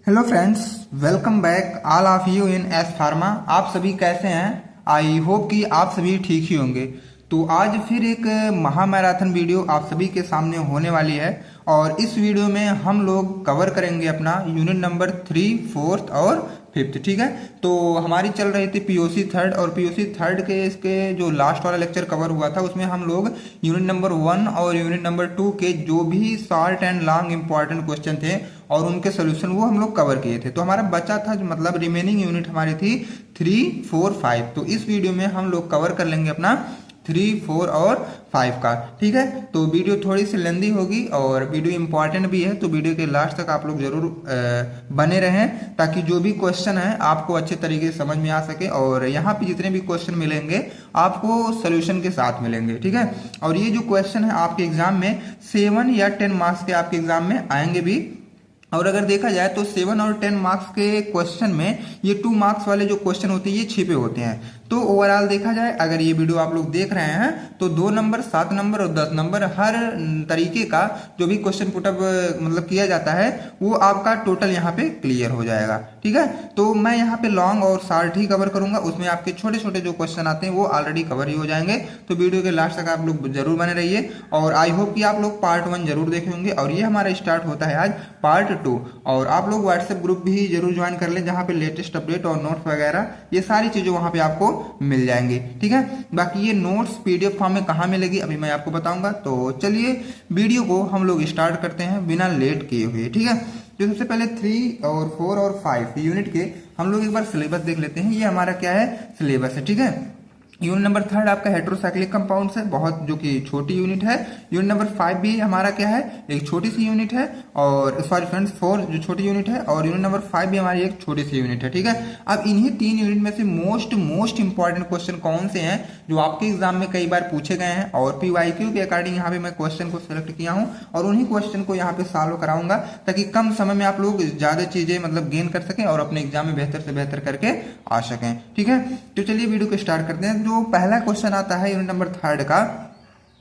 Hello friends, welcome back all of you in S pharma. आप सभी कैसे हैं? आई होप कि आप सभी ठीक ही होंगे। तो आज फिर एक महामैराथन वीडियो आप सभी के सामने होने वाली है और इस वीडियो में हम लोग कवर करेंगे अपना यूनिट नंबर 3, 4th और 5th। ठीक है, तो हमारी चल रही थी पीओसी थर्ड और पीओसी थर्ड के इसके जो लास्ट वाला लेक्चर कवर हुआ था उसमें हम लोग यूनिट नंबर 1 और यूनिट नंबर 2 के जो भी short and long important question थे और उनके सोल्यूशन वो हम लोग कवर किए थे। तो हमारा बचा था मतलब रिमेनिंग यूनिट हमारी थी 3, 4, 5। तो इस वीडियो में हम लोग कवर कर लेंगे अपना 3, 4 और 5 का। ठीक है, तो वीडियो थोड़ी सी लेंदी होगी और वीडियो इंपॉर्टेंट भी है, तो वीडियो के लास्ट तक आप लोग जरूर बने रहें ताकि जो भी क्वेश्चन है आपको अच्छे तरीके से समझ में आ सके। और यहाँ पे जितने भी क्वेश्चन मिलेंगे आपको सोल्यूशन के साथ मिलेंगे। ठीक है, और ये जो क्वेश्चन है आपके एग्जाम में 7 या 10 मार्क्स के आपके एग्जाम में आएंगे भी। और अगर देखा जाए तो 7 और 10 मार्क्स के क्वेश्चन में ये 2 मार्क्स वाले जो क्वेश्चन होते हैं ये छिपे होते हैं। तो ओवरऑल देखा जाए अगर ये वीडियो आप लोग देख रहे हैं तो 2 नंबर, 7 नंबर और 10 नंबर हर तरीके का जो भी क्वेश्चन पुटअप मतलब किया जाता है वो आपका टोटल यहाँ पे क्लियर हो जाएगा। ठीक है, तो मैं यहाँ पे लॉन्ग और शॉर्ट ही कवर करूंगा, उसमें आपके छोटे छोटे जो क्वेश्चन आते हैं वो ऑलरेडी कवर ही हो जाएंगे। तो वीडियो के लास्ट तक आप लोग जरूर बने रहिए और आई होप कि आप लोग पार्ट 1 जरूर देखे होंगे। और ये हमारा स्टार्ट होता है आज पार्ट 2। और आप लोग व्हाट्सएप ग्रुप भी जरूर ज्वाइन कर लें जहाँ पे लेटेस्ट अपडेट और नोट्स वगैरह ये सारी चीजें वहां पे आपको मिल जाएंगी। ठीक है, बाकी ये नोट्स पीडीएफ फॉर्म में कहाँ मिलेगी अभी मैं आपको बताऊंगा। तो चलिए वीडियो को हम लोग स्टार्ट करते हैं बिना लेट किए हुए। ठीक है, जो सबसे पहले 3 और 4 और 5 यूनिट के हम लोग एक बार सिलेबस देख लेते हैं। ये हमारा क्या है, सिलेबस है। ठीक है, यूनिट नंबर 3 आपका हेट्रोसाइक्लिक कंपाउंड्स है, बहुत जो कि छोटी यूनिट है। यूनिट नंबर 5 भी हमारा क्या है, एक छोटी सी यूनिट है। और सॉरी फ्रेंड्स, 4 जो छोटी यूनिट है और यूनिट नंबर 5 भी हमारी एक छोटी सी यूनिट है। ठीक है, अब इन्हीं 3 यूनिट में से मोस्ट इंपॉर्टेंट क्वेश्चन कौन से हैं जो आपके एग्जाम में कई बार पूछे गए हैं और पीवाईक्यू के अकॉर्डिंग यहाँ पे मैं क्वेश्चन को सिलेक्ट किया हूँ और उन्हीं क्वेश्चन को यहाँ पे सॉल्व कराऊंगा ताकि कम समय में आप लोग ज्यादा चीजें मतलब गेन कर सकें और अपने एग्जाम में बेहतर से बेहतर करके आ सकें। ठीक है, तो चलिए वीडियो को स्टार्ट करते हैं। जो पहला क्वेश्चन आता है यूनिट नंबर 3 का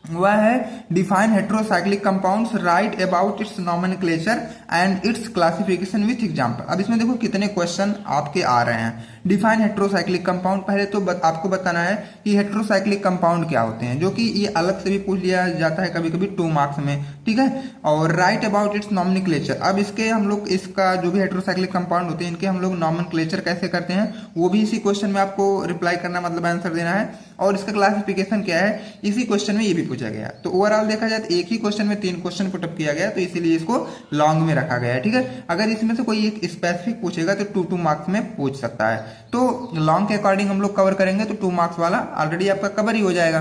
वह है define heterocyclic compounds, right about it's nomenclature and it's classification with example. अब इसमें देखो कितने क्वेश्चन आपके आ रहे हैं। डिफाइन हेट्रोसाइक्लिक कंपाउंड, पहले तो आपको बताना है कि हेट्रोसाइक्लिक कंपाउंड क्या होते हैं, जो कि ये अलग से भी पूछ लिया जाता है कभी कभी 2 मार्क्स में। ठीक है, और राइट अबाउट इट्स नॉमेनक्लेचर, अब इसके हम लोग इसका जो भी हेट्रोसाइक्लिक कंपाउंड होते हैं इनके हम लोग नॉमेनक्लेचर कैसे करते हैं वो भी इसी क्वेश्चन में आपको रिप्लाई करना मतलब आंसर देना है। और इसका क्लासिफिकेशन क्या है इसी क्वेश्चन में ये भी पूछा गया। तो ओवरऑल देखा जाए तो एक ही क्वेश्चन में 3 क्वेश्चन पुटअप किया गया, तो इसीलिए इसको लॉन्ग में रखा गया है। ठीक है, अगर इसमें से कोई एक स्पेसिफिक पूछेगा तो 2 मार्क्स में पूछ सकता है। तो लॉन्ग के अकॉर्डिंग हम लोग कवर करेंगे तो 2 मार्क्स वाला ऑलरेडी आपका कवर ही हो जाएगा।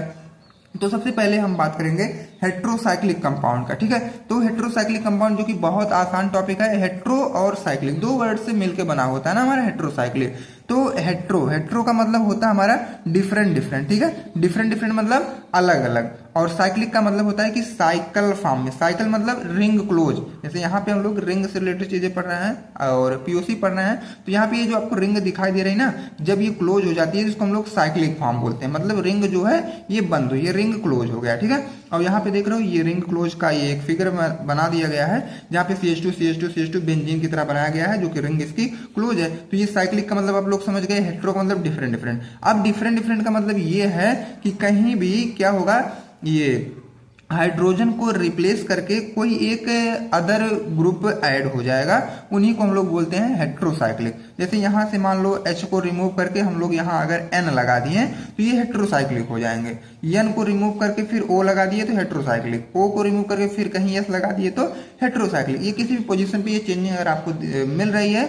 तो सबसे पहले हम बात करेंगे हेट्रोसाइक्लिक कंपाउंड का। ठीक है, तो हेट्रोसाइक्लिक कंपाउंड जो कि बहुत आसान टॉपिक है, हेट्रो और साइक्लिक 2 वर्ड से मिलकर बना होता है ना हमारा हेट्रोसाइक्लिक। तो हेट्रो का मतलब होता है हमारा डिफरेंट। ठीक है, डिफरेंट मतलब अलग अलग। और साइक्लिक का मतलब होता है कि साइकिल फॉर्म में, साइकिल मतलब रिंग क्लोज। जैसे यहाँ पे हम लोग रिंग से रिलेटेड चीजें पढ़ रहे हैं और पीओसी पढ़ रहे हैं, तो यहाँ पे ये जो आपको रिंग दिखाई दे रही है ना, जब ये क्लोज हो जाती है जिसको हम लोग साइक्लिक फॉर्म बोलते हैं, मतलब रिंग जो है ये बंद हुई, ये रिंग क्लोज हो गया। ठीक है, और यहाँ पे देख रहे हो ये रिंग क्लोज का ये एक फिगर बना दिया गया है जहाँ पे CH2 बेंजीन की तरह बनाया गया है जो कि रिंग इसकी क्लोज है। तो ये साइक्लिक का मतलब आप लोग समझ गए, हेट्रो का मतलब डिफरेंट। अब डिफरेंट का मतलब ये है कि कहीं भी क्या होगा, ये हाइड्रोजन को रिप्लेस करके कोई एक अदर ग्रुप ऐड हो जाएगा, उन्हीं को हम लोग बोलते हैं हेट्रोसाइक्लिक। जैसे यहां से मान लो H को रिमूव करके हम लोग यहाँ अगर N लगा दिए तो ये हेट्रोसाइक्लिक हो जाएंगे। N को रिमूव करके फिर O लगा दिए तो हेट्रोसाइक्लिक, O को रिमूव करके फिर कहीं S लगा दिए तो हेट्रोसाइक्लिक। ये किसी भी पोजीशन पे ये चेंजिंग अगर आपको मिल रही है,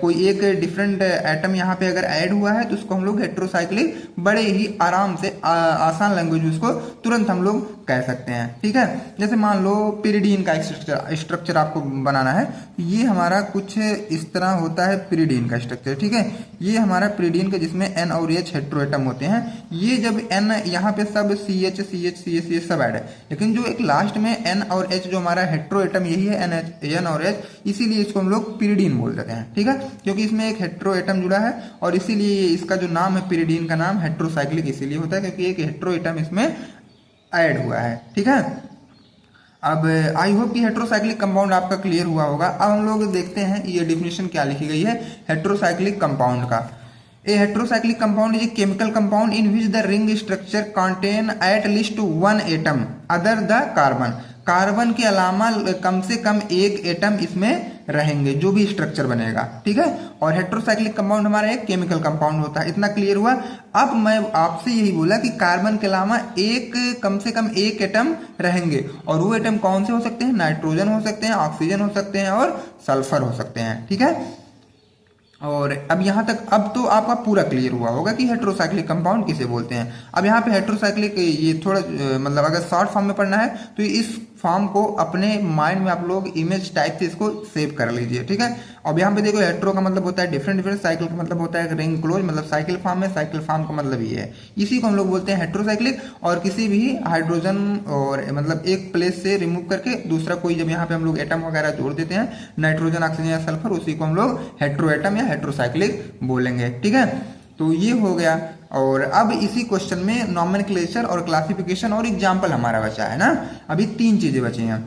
कोई एक डिफरेंट एटम यहाँ पे अगर ऐड हुआ है तो उसको हम लोग हेट्रोसाइक्लिक बड़े ही आराम से आसान लैंग्वेज में उसको तुरंत हम लोग कह सकते हैं। ठीक है, जैसे मान लो पिरिडीन का स्ट्रक्चर आपको बनाना है, ये हमारा कुछ इस तरह होता है पिरिडीन का स्ट्रक्चर। ठीक है, ये हमारा पिरिडीन का जिसमें N और H हेट्रो एटम होते हैं। ये जब N यहाँ पे सब CH सब ऐड है, लेकिन जो एक लास्ट में N और H जो हमारा हेट्रो एटम यही है N और H, इसीलिए इसको हम लोग पिरिडीन बोल देते हैं। ठीक है, क्योंकि इसमें एक हेट्रो एटम जुड़ा है और इसीलिए इसका जो नाम है पिरिडीन का नाम हेट्रोसाइक्लिक इसीलिए होता है क्योंकि एक हेट्रो एटम इसमें ऐड हुआ है। ठीक है, अब आई होप कि हेट्रोसाइक्लिक कंपाउंड आपका क्लियर हुआ होगा। अब हम लोग देखते हैं ये डिफिनेशन क्या लिखी गई है हेट्रोसाइक्लिक कंपाउंड का। A heterocyclic compound is a chemical compound in which the ring structure contain at least one atom other the carbon. Carbon के अलावा कम से कम एक एटम इसमें रहेंगे जो भी स्ट्रक्चर बनेगा, ठीक है। और हेट्रोसाइक्लिक कंपाउंड हमारा एक केमिकल कंपाउंड होता है, इतना क्लियर हुआ। अब मैं आपसे यही बोला कि कार्बन के अलावा कम से कम एक एटम रहेंगे, और वो एटम कौन से हो सकते हैं? नाइट्रोजन हो सकते हैं, ऑक्सीजन हो सकते हैं और सल्फर हो सकते हैं, ठीक है। और अब यहाँ तक अब तो आपका पूरा क्लियर हुआ होगा कि हेट्रोसाइक्लिक कंपाउंड किसे बोलते हैं। अब यहाँ पे हेट्रोसाइक्लिक ये थोड़ा मतलब अगर शॉर्ट फॉर्म में पढ़ना है तो इस फॉर्म को अपने माइंड में आप लोग इमेज टाइप से इसको सेव कर लीजिए, ठीक है। अब यहाँ पे देखो हेट्रो का मतलब होता है डिफरेंट, साइकिल का मतलब होता है रिंग क्लोज, मतलब साइकिल फॉर्म है, साइकिल फॉर्म का मतलब ये है, इसी को हम लोग बोलते हैं हेट्रोसाइक्लिक। और किसी भी हाइड्रोजन और मतलब एक प्लेस से रिमूव करके दूसरा कोई जब यहाँ पे हम लोग एटम वगैरह जोड़ देते हैं, नाइट्रोजन, ऑक्सीजन या सल्फर, उसी को हम लोग हेट्रो एटम या हेट्रोसाइक्लिक बोलेंगे, ठीक है। तो ये हो गया। और अब इसी क्वेश्चन में नॉमेनक्लेचर और क्लासिफिकेशन और एग्जाम्पल हमारा बचा है ना। अभी 3 चीजें बची हैं।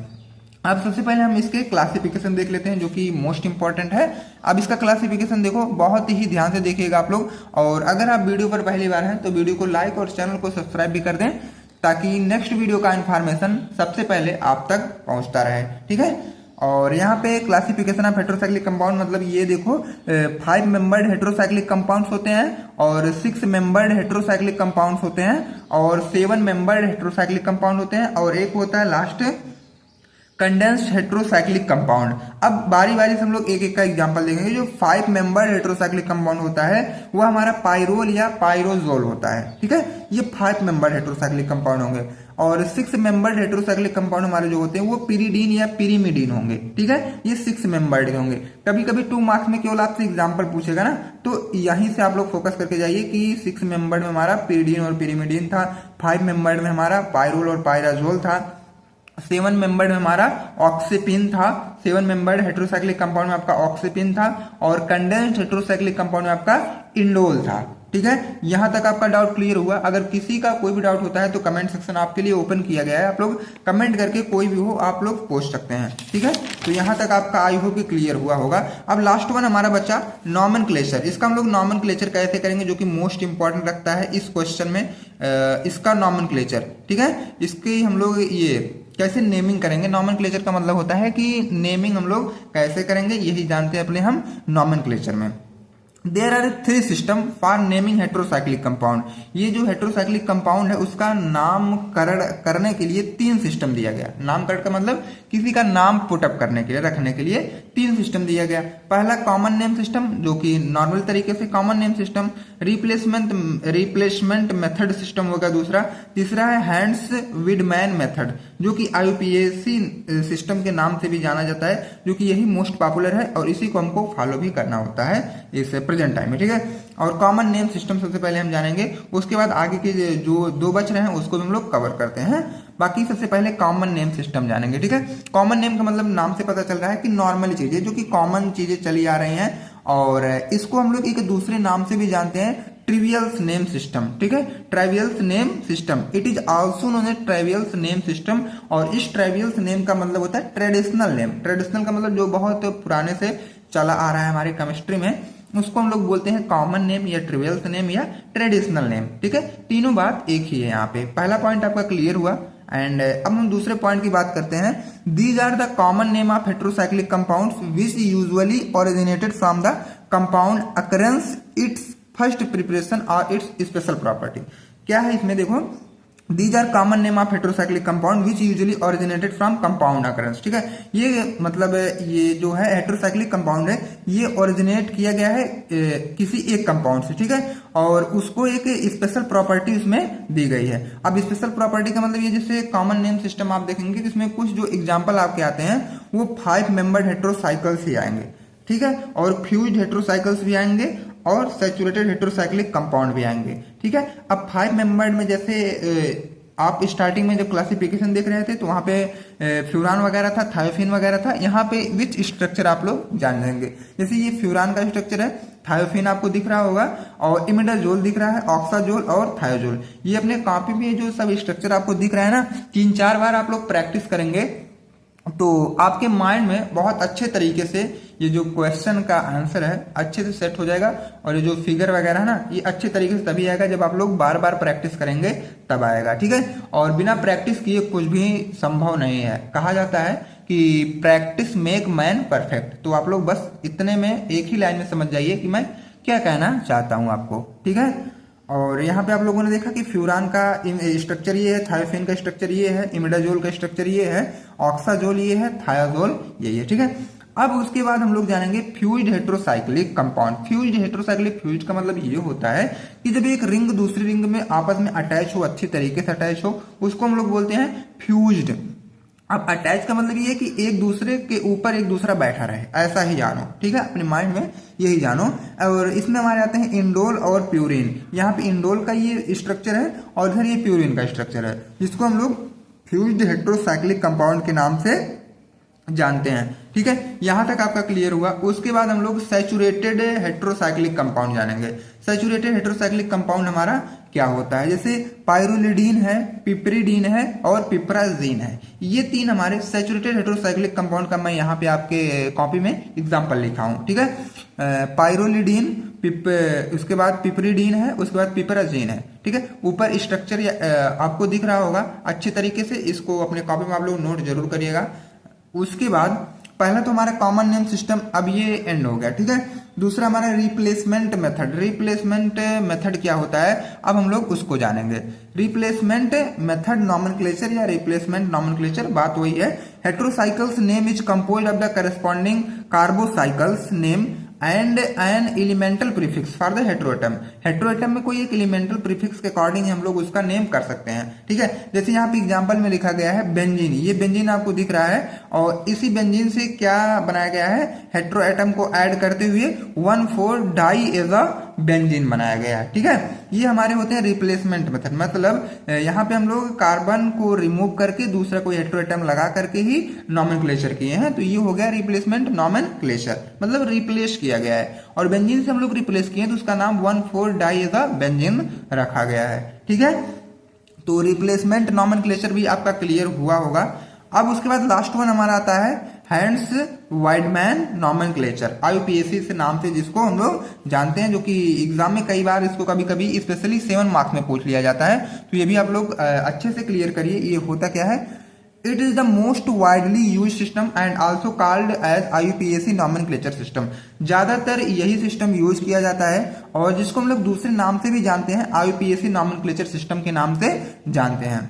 अब सबसे पहले हम इसके क्लासिफिकेशन देख लेते हैं जो कि मोस्ट इंपॉर्टेंट है। अब इसका क्लासिफिकेशन देखो, बहुत ही ध्यान से देखिएगा आप लोग। और अगर आप वीडियो पर पहली बार हैं तो वीडियो को लाइक और चैनल को सब्सक्राइब भी कर दें, ताकि नेक्स्ट वीडियो का इंफॉर्मेशन सबसे पहले आप तक पहुंचता रहे, ठीक है। और यहाँ पे क्लासिफिकेशन ऑफ हेट्रोसाइक्लिक कंपाउंड मतलब ये देखो 5 मेंबर्ड हेट्रोसाइक्लिक कंपाउंड्स होते हैं, और 6 मेंबर्ड हेट्रोसाइक्लिक कंपाउंड्स होते हैं, और 7 मेंबर्ड हेट्रोसाइक्लिक कंपाउंड होते हैं, और एक होता है लास्ट कंडेंस्ड हेट्रोसाइक्लिक कंपाउंड। अब बारी बारी से हम लोग एक एक का एग्जांपल देखेंगे। जो 5 मेंबर हेट्रोसाइक्लिक कंपाउंड होता है वो हमारा पाइरोल या पाइरोजोल होता है, ठीक है। ये 5 मेंबर हेट्रोसाइक्लिक कंपाउंड होंगे। और 6 मेंबर्ड हेट्रोसाइक्लिक कंपाउंड हमारे जो होते हैं वो पिरिडीन या पिरिमिडीन होंगे, ठीक है। ये 6 मेंबर्ड होंगे। कभी कभी 2 मार्क्स में केवल आपसे एग्जांपल पूछेगा ना, तो यहीं से आप लोग फोकस करके जाइए कि 6 मेंबर्ड में हमारा पिरिडीन और पिरिमिडीन था, 5 मेंबर्ड में हमारा पाइरोल और पाइराजोल था, 7 मेंबर्ड में हमारा ऑक्सीपिन था, 7 मेंबर्ड हेट्रोसाइक्लिक कंपाउंड में आपका ऑक्सीपिन था, और कंडेंस्ड हेट्रोसाइक्लिक कंपाउंड में आपका इंडोल था, ठीक है। यहां तक आपका डाउट क्लियर हुआ। अगर किसी का कोई भी डाउट होता है तो कमेंट सेक्शन आपके लिए ओपन किया गया है, आप लोग कमेंट करके कोई भी हो आप लोग पूछ सकते हैं, ठीक है। तो यहां तक आपका आई होप कि क्लियर हुआ होगा। अब लास्ट वन हमारा बच्चा नॉमेनक्लेचर। इसका हम लोग नॉमेनक्लेचर कैसे करेंगे, जो कि मोस्ट इंपॉर्टेंट रखता है इस क्वेश्चन में, इसका नॉमेनक्लेचर, ठीक है। इसकी हम लोग ये कैसे नेमिंग करेंगे। नॉमेनक्लेचर का मतलब होता है कि नेमिंग हम लोग कैसे करेंगे, यही जानते हैं अपने हम नॉमेनक्लेचर में। There are 3 system for naming heterocyclic compound. ये जो हेट्रोसाइक्लिक कंपाउंड है उसका नामकरण करने के लिए 3 सिस्टम दिया गया। नामकरण का मतलब किसी का नाम पुटअप करने के लिए, रखने के लिए 3 सिस्टम दिया गया। पहला कॉमन नेम सिस्टम, जो कि नॉर्मल तरीके से common name system. Replacement method system होगा दूसरा। तीसरा है हैंड्स विडमैन मेथड, जो कि IUPAC सिस्टम के नाम से भी जाना जाता है, जो कि यही मोस्ट पॉपुलर है और इसी को हमको फॉलो भी करना होता है इस प्रेजेंट टाइम में, ठीक है। और कॉमन नेम सिस्टम सबसे पहले हम जानेंगे, उसके बाद आगे के जो 2 बच रहे हैं उसको भी हम लोग कवर करते हैं। बाकी सबसे पहले कॉमन नेम सिस्टम जानेंगे, ठीक है। कॉमन नेम का मतलब नाम से पता चल रहा है कि नॉर्मल चीजें, जो कि कॉमन चीजें चली आ रही हैं, और इसको हम लोग एक दूसरे नाम से भी जानते हैं, ट्रिवियल्स नेम सिस्टम, ठीक है। Trivials name system, it is also known as trivials name system. और इस ट्रिवियल्स नेम का मतलब होता है ट्रेडिशनल नेम। ट्रेडिशनल का मतलब जो बहुत पुराने से चला आ रहा है हमारी केमिस्ट्री में, उसको हम लोग बोलते हैं कॉमन नेम या ट्रिवियल्स नेम या ट्रेडिशनल नेम, ठीक है। तीनों बात एक ही है यहाँ पे। पहला पॉइंट आपका क्लियर हुआ। एंड अब हम दूसरे पॉइंट की बात करते हैं। These are the common name of heterocyclic compounds which usually originated from the compound occurrence, its first preparation और इट्स स्पेशल प्रॉपर्टी। क्या है इसमें देखो, these are common name of heterocyclic compound which usually originated from compound occurrence, ठीक है। ये मतलब ये जो है हेट्रोसाइक्लिक कंपाउंड है, ये ओरिजिनेट किया गया है किसी एक कंपाउंड से, ठीक है। और उसको एक स्पेशल प्रॉपर्टी उसमें दी गई है। अब स्पेशल प्रॉपर्टी का मतलब ये, जैसे कॉमन नेम सिस्टम आप देखेंगे जिसमें कुछ जो एग्जाम्पल आपके आते हैं वो 5 मेंबर्ड हेट्रोसाइकल्स ही आएंगे, ठीक है। और फ्यूज्ड हेट्रोसाइकल्स भी आएंगे और सैचुरेटेड हेट्रोसाइक्लिक कंपाउंड भी आएंगे, ठीक है। अब 5 मेंबर्ड में जैसे आप स्टार्टिंग में जब क्लासिफिकेशन देख रहे थे तो वहां पे फ्यूरान वगैरह था, थायोफिन वगैरह था। यहाँ पे विच स्ट्रक्चर आप लोग जान लेंगे। जैसे ये फ्यूरान का स्ट्रक्चर है, थायोफिन आपको दिख रहा होगा, और इमिडाजोल दिख रहा है, ऑक्साजोल और थायोजोल। ये अपने कॉपी में जो सब स्ट्रक्चर आपको दिख रहा है ना, 3-4 बार आप लोग प्रैक्टिस करेंगे तो आपके माइंड में बहुत अच्छे तरीके से ये जो क्वेश्चन का आंसर है अच्छे से सेट हो जाएगा, और ये जो फिगर वगैरह है ना ये अच्छे तरीके से तभी आएगा जब आप लोग बार बार प्रैक्टिस करेंगे तब आएगा, ठीक है। और बिना प्रैक्टिस किए कुछ भी संभव नहीं है। कहा जाता है कि प्रैक्टिस मेक मैन परफेक्ट। तो आप लोग बस इतने में एक ही लाइन में समझ जाइए कि मैं क्या कहना चाहता हूं आपको, ठीक है। और यहाँ पे आप लोगों ने देखा कि फ्यूरान का स्ट्रक्चर ये है, थायोफेन का स्ट्रक्चर ये है, इमिडाजोल का स्ट्रक्चर ये है, ऑक्साजोल ये है, थायाजोल ये है, ठीक है। अब उसके बाद हम लोग जानेंगे fused heterocyclic compound. Fused heterocyclic, fused का मतलब ये होता है कि जब एक रिंग दूसरी रिंग में आपस में अटैच हो, अच्छी तरीके से अटैच हो, उसको हम लोग बोलते हैं फ्यूज्ड। अब अटैच का मतलब ये है कि एक दूसरे के ऊपर एक दूसरा बैठा रहे, ऐसा ही जानो, ठीक है, अपने माइंड में यही जानो। और इसमें हमारे आते हैं इंडोल और प्यूरिन। यहाँ पे इंडोल का ये स्ट्रक्चर है और इधर ये प्यूरिन का स्ट्रक्चर है, जिसको हम लोग फ्यूज्ड हेटेरोसाइक्लिक कंपाउंड के नाम से जानते हैं, ठीक है। यहां तक आपका क्लियर हुआ। उसके बाद हम लोग सैचुरेटेड हेटेरोसाइक्लिक कंपाउंड जानेंगे। सैचुरेटेड हेटेरोसाइक्लिक कंपाउंड हमारा क्या होता है, जैसे पायरोलिडीन है, पिपरिडीन है और पिपराजीन है। ये तीन हमारे सैचुरेटेड हेटेरोसाइक्लिक कंपाउंड का मैं यहाँ पे आपके कॉपी में एग्जांपल लिखा हूं, ठीक है। पायरोलिडीन, उसके बाद पिपरिडीन है, उसके बाद पिपराजीन है, ठीक है। ऊपर स्ट्रक्चर आपको दिख रहा होगा अच्छे तरीके से, इसको अपने कॉपी में आप लोग नोट जरूर करिएगा। उसके बाद पहला तो हमारा कॉमन नेम सिस्टम, अब ये एंड हो गया, ठीक है। दूसरा हमारा रिप्लेसमेंट मेथड। रिप्लेसमेंट मेथड क्या होता है, अब हम लोग उसको जानेंगे। रिप्लेसमेंट मेथड नॉमेनक्लेचर या रिप्लेसमेंट नॉमेनक्लेचर, बात वही है। Heterocycles name is composed of the corresponding carbocycles name and an elemental prefix for the heteroatom. Heteroatom में कोई एक एलिमेंटल प्रीफिक्स के अकॉर्डिंग हम लोग उसका नेम कर सकते हैं, ठीक है। जैसे यहाँ पे एग्जांपल में लिखा गया है बेंजीन, ये बेंजीन आपको दिख रहा है, और इसी बेंजीन से क्या बनाया गया है, हेटेरोएटम को ऐड करते हुए 1,4-डाई एजा बेंजीन बनाया गया है, ठीक है। ये हमारे होते हैं रिप्लेसमेंट मेथड, मतलब यहाँ पे हम लोग कार्बन को रिमूव करके दूसरा कोई हेटेरोएटम लगा करके ही नॉमेनक्लेचर किए हैं, तो ये हो गया रिप्लेसमेंट नॉमेनक्लेचर, मतलब रिप्लेस किया गया है। और बेंजीन से हम लोग रिप्लेस किए तो उसका नाम 1,4-डाईएजा बेंजीन रखा गया है, ठीक है। तो रिप्लेसमेंट नॉमेनक्लेचर भी आपका क्लियर हुआ होगा। अब उसके बाद लास्ट वन हमारा आता है हैंस वाइडमैन नॉमेनक्लेचर, आईयूपीएसी से नाम से जिसको हम लोग जानते हैं, जो कि एग्जाम में कई बार इसको कभी कभी स्पेशली 7 मार्क्स में पूछ लिया जाता है, तो ये भी आप लोग अच्छे से क्लियर करिए। ये होता क्या है, it is the most widely use system and also called as IUPAC nomenclature system. ज्यादातर यही सिस्टम यूज किया जाता है और जिसको हम लोग दूसरे नाम से भी जानते हैं, आईयूपीएसी नॉमेनक्लेचर सिस्टम के नाम से जानते हैं।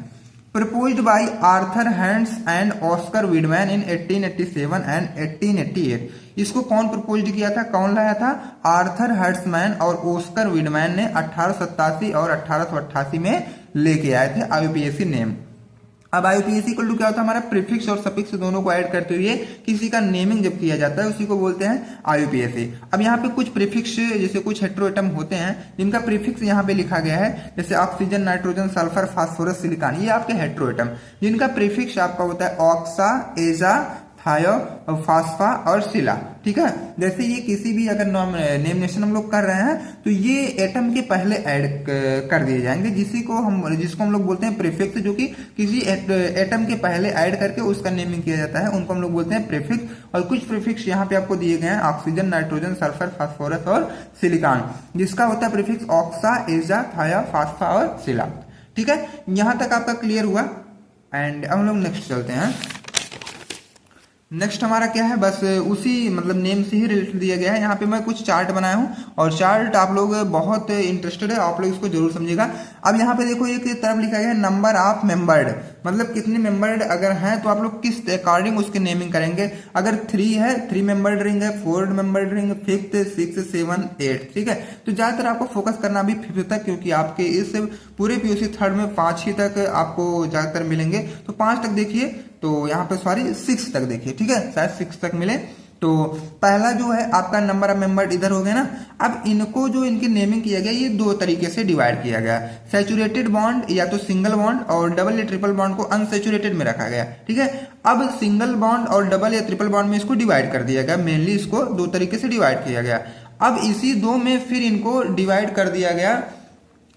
Proposed by Arthur hands and Oscar Wiedemann in 1887 and 1888। इसको कौन प्रपोज्ड किया था, कौन लाया था, आर्थर हर्ट्समैन और ऑस्कर विडमैन ने 1887 और 1888 में लेके आए थे आईयूपीएसी नेम। अब आईयूपीएसी इक्वल टू क्या होता है, हमारा प्रीफिक्स और सफिक्स दोनों को ऐड करते हुए किसी का नेमिंग जब किया जाता है उसी को बोलते हैं आईयूपीएसी। अब यहाँ पे कुछ प्रीफिक्स, जैसे कुछ हेटेरोएटम होते हैं जिनका प्रीफिक्स यहाँ पे लिखा गया है, जैसे oxygen, nitrogen, sulphur, phosphorus, silicon, ये आपके हेटेरोएटम, जिनका प्रीफिक्स आपका होता है ऑक्सा, एजा, थायो, फास्फा और सिला, ठीक है। जैसे ये किसी भी अगर नेमिनेशन हम लोग कर रहे हैं तो ये एटम के पहले ऐड कर दिए जाएंगे, जिसको हम लोग बोलते हैं प्रीफिक्स, जो कि किसी एटम के पहले ऐड करके उसका नेमिंग किया जाता है, उनको हम लोग बोलते हैं प्रीफिक्स। और कुछ प्रीफिक्स यहाँ पे आपको दिए गए हैं, ऑक्सीजन, नाइट्रोजन, सल्फर, फास्फोरस और सिलिकॉन, जिसका होता है प्रीफिक्स ऑक्सा, एजा, थाया, फास्फा और सिला, ठीक है। यहां तक आपका क्लियर हुआ। एंड अब हम लोग नेक्स्ट चलते हैं। नेक्स्ट हमारा क्या है, बस उसी मतलब नेम से ही रिलेटेड दिया गया है। यहाँ पे मैं कुछ चार्ट बनाया हूँ और चार्ट आप लोग बहुत इंटरेस्टेड है, आप लोग इसको जरूर समझिएगा। अब यहाँ पे देखो एक तरफ लिखा गया है नंबर ऑफ मेंबर्ड, मतलब कितने मेंबर्ड अगर हैं तो आप लोग किस अकॉर्डिंग उसके नेमिंग करेंगे। अगर 3 है, 3 मेंबर्ड रिंग है, 4 मेंबर्ड रिंग, 5th, 6th, 7, 8, ठीक है। तो ज्यादातर आपको फोकस करना भी 5th तक, क्योंकि आपके इस पूरे पीयूसी थर्ड में 5 ही तक आपको ज्यादातर मिलेंगे, तो 5 तक देखिए, तो यहाँ पे सॉरी 6 तक देखिए, ठीक है, शायद 6 तक मिले। तो पहला जो है आपका नंबर ऑफ मेंबर इधर हो गया ना। अब इनको जो इनकी नेमिंग किया गया, ये 2 तरीके से डिवाइड किया गया, सैचुरेटेड बॉन्ड या तो सिंगल बॉन्ड, और डबल या ट्रिपल बॉन्ड को अनसैचुरेटेड में रखा गया, ठीक है। अब सिंगल बॉन्ड और डबल या ट्रिपल बॉन्ड में इसको डिवाइड कर दिया गया, मेनली इसको 2 तरीके से डिवाइड किया गया। अब इसी 2 में फिर इनको डिवाइड कर दिया गया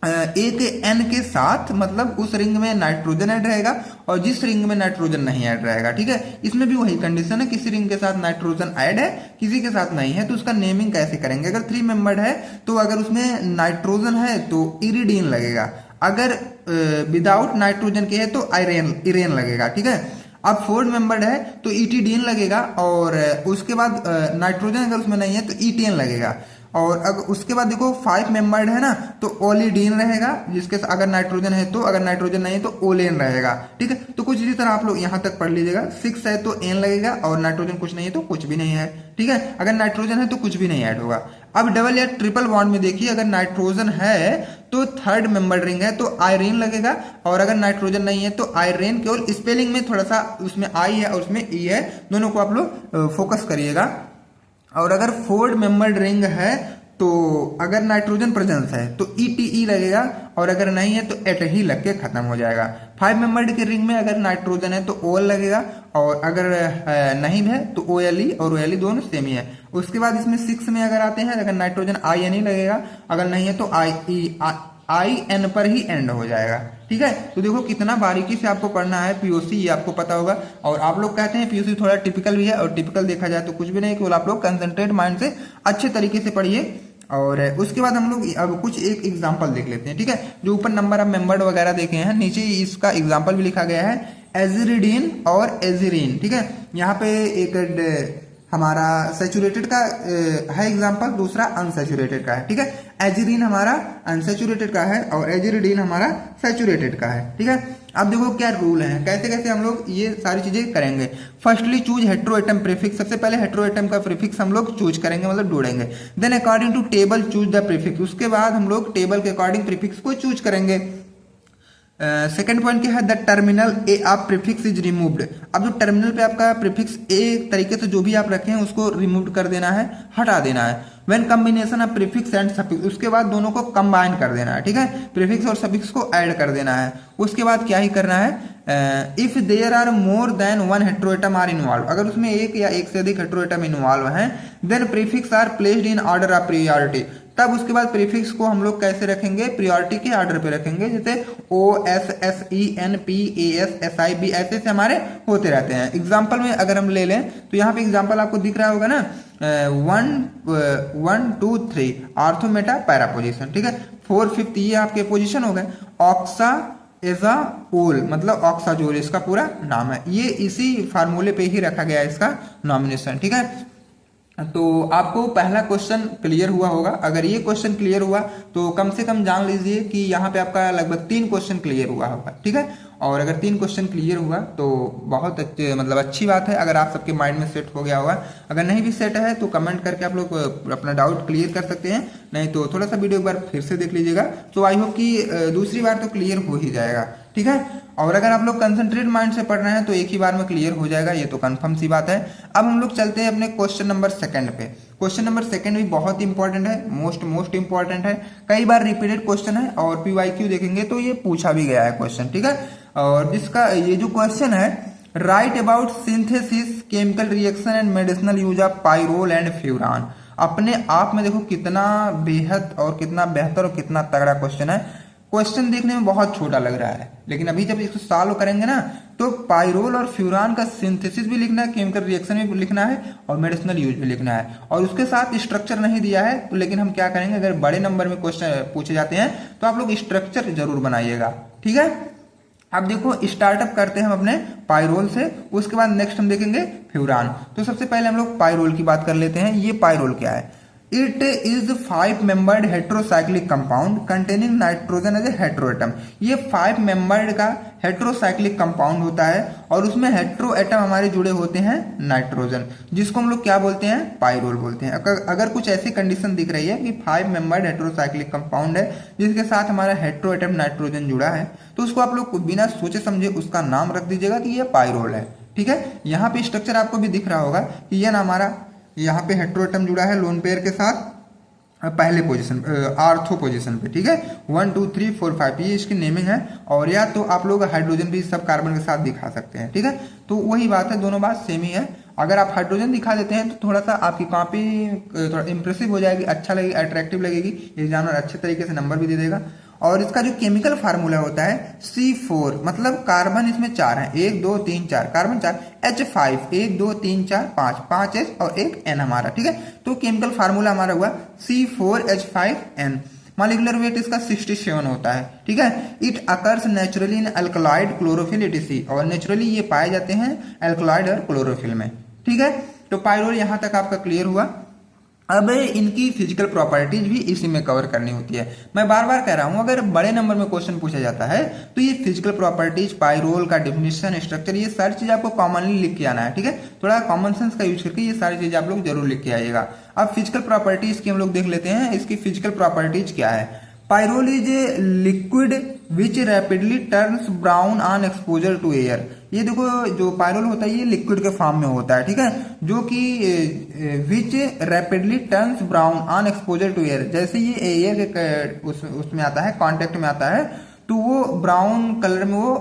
एक एन के साथ, मतलब उस रिंग में नाइट्रोजन ऐड रहेगा और जिस रिंग में नाइट्रोजन नहीं ऐड रहेगा। ठीक है, इसमें भी वही कंडीशन है, किसी रिंग के साथ नाइट्रोजन ऐड है, किसी के साथ नहीं है, तो उसका नेमिंग कैसे करेंगे। अगर 3 मेंबर्ड है तो अगर उसमें नाइट्रोजन है तो इरिडीन लगेगा, अगर विदाउट नाइट्रोजन के है तो इरेन लगेगा। ठीक है, अब 4 मेंबर्ड है तो इटिडीन लगेगा, और उसके बाद नाइट्रोजन अगर उसमें नहीं है तो इटेन लगेगा। और अगर उसके बाद देखो 5 मेंबर्ड है ना तो ओलिडीन रहेगा, जिसके अगर नाइट्रोजन है तो, अगर नाइट्रोजन नहीं है तो ओलेन रहेगा। ठीक है, तो कुछ इसी तरह आप लोग यहां तक पढ़ लीजिएगा। 6 है तो एन लगेगा, और नाइट्रोजन कुछ नहीं है तो कुछ भी नहीं है। ठीक है, अगर नाइट्रोजन है तो कुछ भी नहीं ऐड होगा। अब डबल या ट्रिपल बॉन्ड में देखिए, अगर नाइट्रोजन है तो 3rd मेंबर्ड रिंग है तो आयरीन लगेगा, और अगर नाइट्रोजन नहीं है तो आयरेन। केवल स्पेलिंग में थोड़ा सा उसमें आई है और उसमें ई है, दोनों को आप लोग फोकस करिएगा। और अगर 4th मेंबर्ड रिंग है तो अगर नाइट्रोजन प्रेजेंस है तो ई लगेगा, और अगर नहीं है तो एट ही लग के खत्म हो जाएगा। 5 मेंबर्ड के रिंग में अगर नाइट्रोजन है तो ओल लगेगा, और अगर नहीं है तो ओ एल ई और ओ एल ई दोनों सेम ही है। उसके बाद इसमें 6 में अगर आते हैं, अगर नाइट्रोजन आई एन ई लगेगा, अगर नहीं है तो आई एन पर ही एंड हो जाएगा। ठीक है, तो देखो कितना बारीकी से आपको पढ़ना है पीओसी, ये आपको पता होगा। और आप लोग कहते हैं पीओसी थोड़ा टिपिकल भी है, और टिपिकल देखा जाए तो कुछ भी नहीं, केवल आप लोग कंसंट्रेट माइंड से अच्छे तरीके से पढ़िए। और उसके बाद हम लोग अब कुछ एक एग्जांपल देख लेते हैं। ठीक है, जो ऊपर नंबर ऑफ मेंबर्ड वगैरह देखे हैं, नीचे इसका एग्जांपल भी लिखा गया है, एजिरिडीन और एजिरीन। ठीक है, यहाँ पे एक हमारा सैचुरेटेड का है एग्जांपल, दूसरा अनसैचुरेटेड का है। ठीक है, एजिरीन हमारा अनसैचुरेटेड का है और एजिरिडीन हमारा सैचुरेटेड का है। ठीक है, अब देखो क्या रूल है, कैसे कैसे हम लोग ये सारी चीजें करेंगे। फर्स्टली चूज हेट्रोएटम प्रीफिक्स, सबसे पहले हेट्रोएटम का प्रीफिक्स हम लोग चूज करेंगे, मतलब ढूंढेंगे। Then according to table choose the prefix, उसके बाद हम लोग टेबल के अकॉर्डिंग प्रीफिक्स को चूज करेंगे। सेकेंड पॉइंट क्या है, द टर्मिनल ए आप प्रीफिक्स इज रिमूव्ड। अब जो टर्मिनल पे आपका प्रीफिक्स ए तरीके से जो भी आप रखे हैं उसको रिमूव कर देना है, हटा देना है। When combination of prefix and suffix, उसके बाद दोनों को कंबाइन कर देना है। ठीक है, प्रीफिक्स और सफिक्स को ऐड कर देना है। उसके बाद क्या ही करना है, if there are more than 1 heteroatom are involve, अगर उसमें एक या एक से अधिक हेट्रोएटम इन्वॉल्व हैं, then prefix are placed in order of priority, तब उसके बाद प्रीफिक्स को हम लोग कैसे रखेंगे, प्रियोरिटी के ऑर्डर पे रखेंगे। जैसे O S S E N P A S S I B, ऐसे से हमारे होते रहते हैं। एग्जाम्पल में अगर हम ले लें तो यहाँ पे एग्जाम्पल आपको दिख रहा होगा ना, 1 2 3 आर्थोमेटा पैरा पोजिशन। ठीक है, 4 5 ये आपके पोजिशन हो गए। ऑक्सा एजा ओल, मतलब ऑक्साजोल इसका पूरा नाम है। ये इसी फार्मूले पे ही रखा गया है इसका नॉमिनेशन। ठीक है, तो आपको पहला क्वेश्चन क्लियर हुआ होगा। अगर ये क्वेश्चन क्लियर हुआ तो कम से कम जान लीजिए कि यहाँ पे आपका लगभग 3 क्वेश्चन क्लियर हुआ होगा। ठीक है, और अगर 3 क्वेश्चन क्लियर हुआ तो बहुत अच्छे, मतलब अच्छी बात है, अगर आप सबके माइंड में सेट हो गया होगा। अगर नहीं भी सेट है तो कमेंट करके आप लोग अपना डाउट क्लियर कर सकते हैं, नहीं तो थोड़ा सा वीडियो एक बार फिर से देख लीजिएगा, तो आई होप कि दूसरी बार तो क्लियर हो ही जाएगा। ठीक है, और अगर आप लोग कंसंट्रेट माइंड से पढ़ रहे हैं तो एक ही बार में क्लियर हो जाएगा, ये तो कंफर्म सी बात है। अब हम लोग चलते हैं अपने क्वेश्चन नंबर 2 पे। क्वेश्चन नंबर 2 भी बहुत इंपॉर्टेंट है, मोस्ट इंपॉर्टेंट है, कई बार रिपीटेड क्वेश्चन है, और पीवाईक्यू देखेंगे तो ये पूछा भी गया है क्वेश्चन। ठीक है, और जिसका ये जो क्वेश्चन है, right about synthesis chemical reaction and medicinal use of pyrrole and furan. अपने आप में देखो कितना बेहद और कितना बेहतर और कितना तगड़ा क्वेश्चन है। क्वेश्चन देखने में बहुत छोटा लग रहा है, लेकिन अभी जब इसको सॉल्व करेंगे ना तो पाइरोल और फ्यूरान का सिंथेसिस भी लिखना है, केमिकल रिएक्शन भी लिखना है, और मेडिसिनल यूज भी लिखना है, और उसके साथ स्ट्रक्चर नहीं दिया है। तो लेकिन हम क्या करेंगे, अगर बड़े नंबर में क्वेश्चन पूछे जाते हैं तो आप लोग स्ट्रक्चर जरूर बनाइएगा। ठीक है, अब देखो स्टार्टअप करते हैं हम अपने पाइरोल से, उसके बाद नेक्स्ट हम देखेंगे फ्यूरान। तो सबसे पहले हम लोग पाइरोल की बात कर लेते हैं। ये पाइरोल क्या है, it is 5 membered heterocyclic compound containing nitrogen as a heteroatom. ये 5 मेंबर्ड का हेट्रोसाइक्लिक कंपाउंड होता है, और उसमें हेट्रो एटम हमारे जुड़े होते हैं नाइट्रोजन, जिसको हम लोग क्या बोलते हैं, पाइरोल बोलते हैं। अगर कुछ ऐसी कंडीशन दिख रही है कि 5 मेंबर्ड हेट्रोसाइक्लिक कंपाउंड है जिसके साथ हमारा हेट्रो एटम नाइट्रोजन जुड़ा है, तो उसको आप लोग बिना सोचे समझे उसका नाम रख दीजिएगा कि ये पाइरोल है। ठीक है, यहाँ पे स्ट्रक्चर आपको भी दिख रहा होगा कि ये ना हमारा यहाँ पे हेट्रोएटम जुड़ा है लोन पेयर के साथ पहले पोजीशन, आर्थो पोजीशन पे। ठीक है, 1 2 3 4 5 ये इसकी नेमिंग है, और या तो आप लोग हाइड्रोजन भी सब कार्बन के साथ दिखा सकते हैं। ठीक है, तो वही बात है, दोनों बात सेम ही है। अगर आप हाइड्रोजन दिखा देते हैं तो थोड़ा सा आपकी कॉपी थोड़ा इंप्रेसिव हो जाएगी, अच्छा लगेगी, अट्रैक्टिव लगेगी, एग्जामिनर अच्छे तरीके से नंबर भी दे देगा। और इसका जो केमिकल फार्मूला होता है C4, मतलब कार्बन इसमें 4 है, 1 2 3 4, कार्बन 4, H5, 1 2 3 4 5, 5 H और एक N हमारा, ठीक है। तो केमिकल फार्मूला हमारा हुआ C4H5N। मॉलिक्यूलर वेट इसका 67 होता है, ठीक है। It occurs naturally in alkaloid, chlorophyll, etc, और नेचुरली ये पाए जाते हैं अल्कलॉइड और क्लोरोफिल में, ठीक है। तो पायरोल यहां तक आपका क्लियर हुआ। अब इनकी फिजिकल प्रॉपर्टीज भी इसी में कवर करनी होती है। मैं बार बार कह रहा हूं, अगर बड़े नंबर में क्वेश्चन पूछा जाता है तो ये फिजिकल प्रॉपर्टीज, पायरोल का डेफिनेशन, स्ट्रक्चर, ये सारी चीज आपको कॉमनली लिख के आना है, ठीक है। थोड़ा कॉमन सेंस का यूज करके ये सारी चीज आप लोग जरूर लिख के आइएगा। अब फिजिकल प्रॉपर्टीज की हम लोग देख लेते हैं, इसकी फिजिकल प्रॉपर्टीज क्या है। Pyrrole is a liquid which rapidly turns brown on exposure to air. ये देखो, जो पायरोल होता है ये लिक्विड के फॉर्म में होता है, ठीक है, जो कि which rapidly turns brown on exposure to air. जैसे ये एयर के उसमें आता है, कांटेक्ट में आता है, तो वो ब्राउन कलर में वो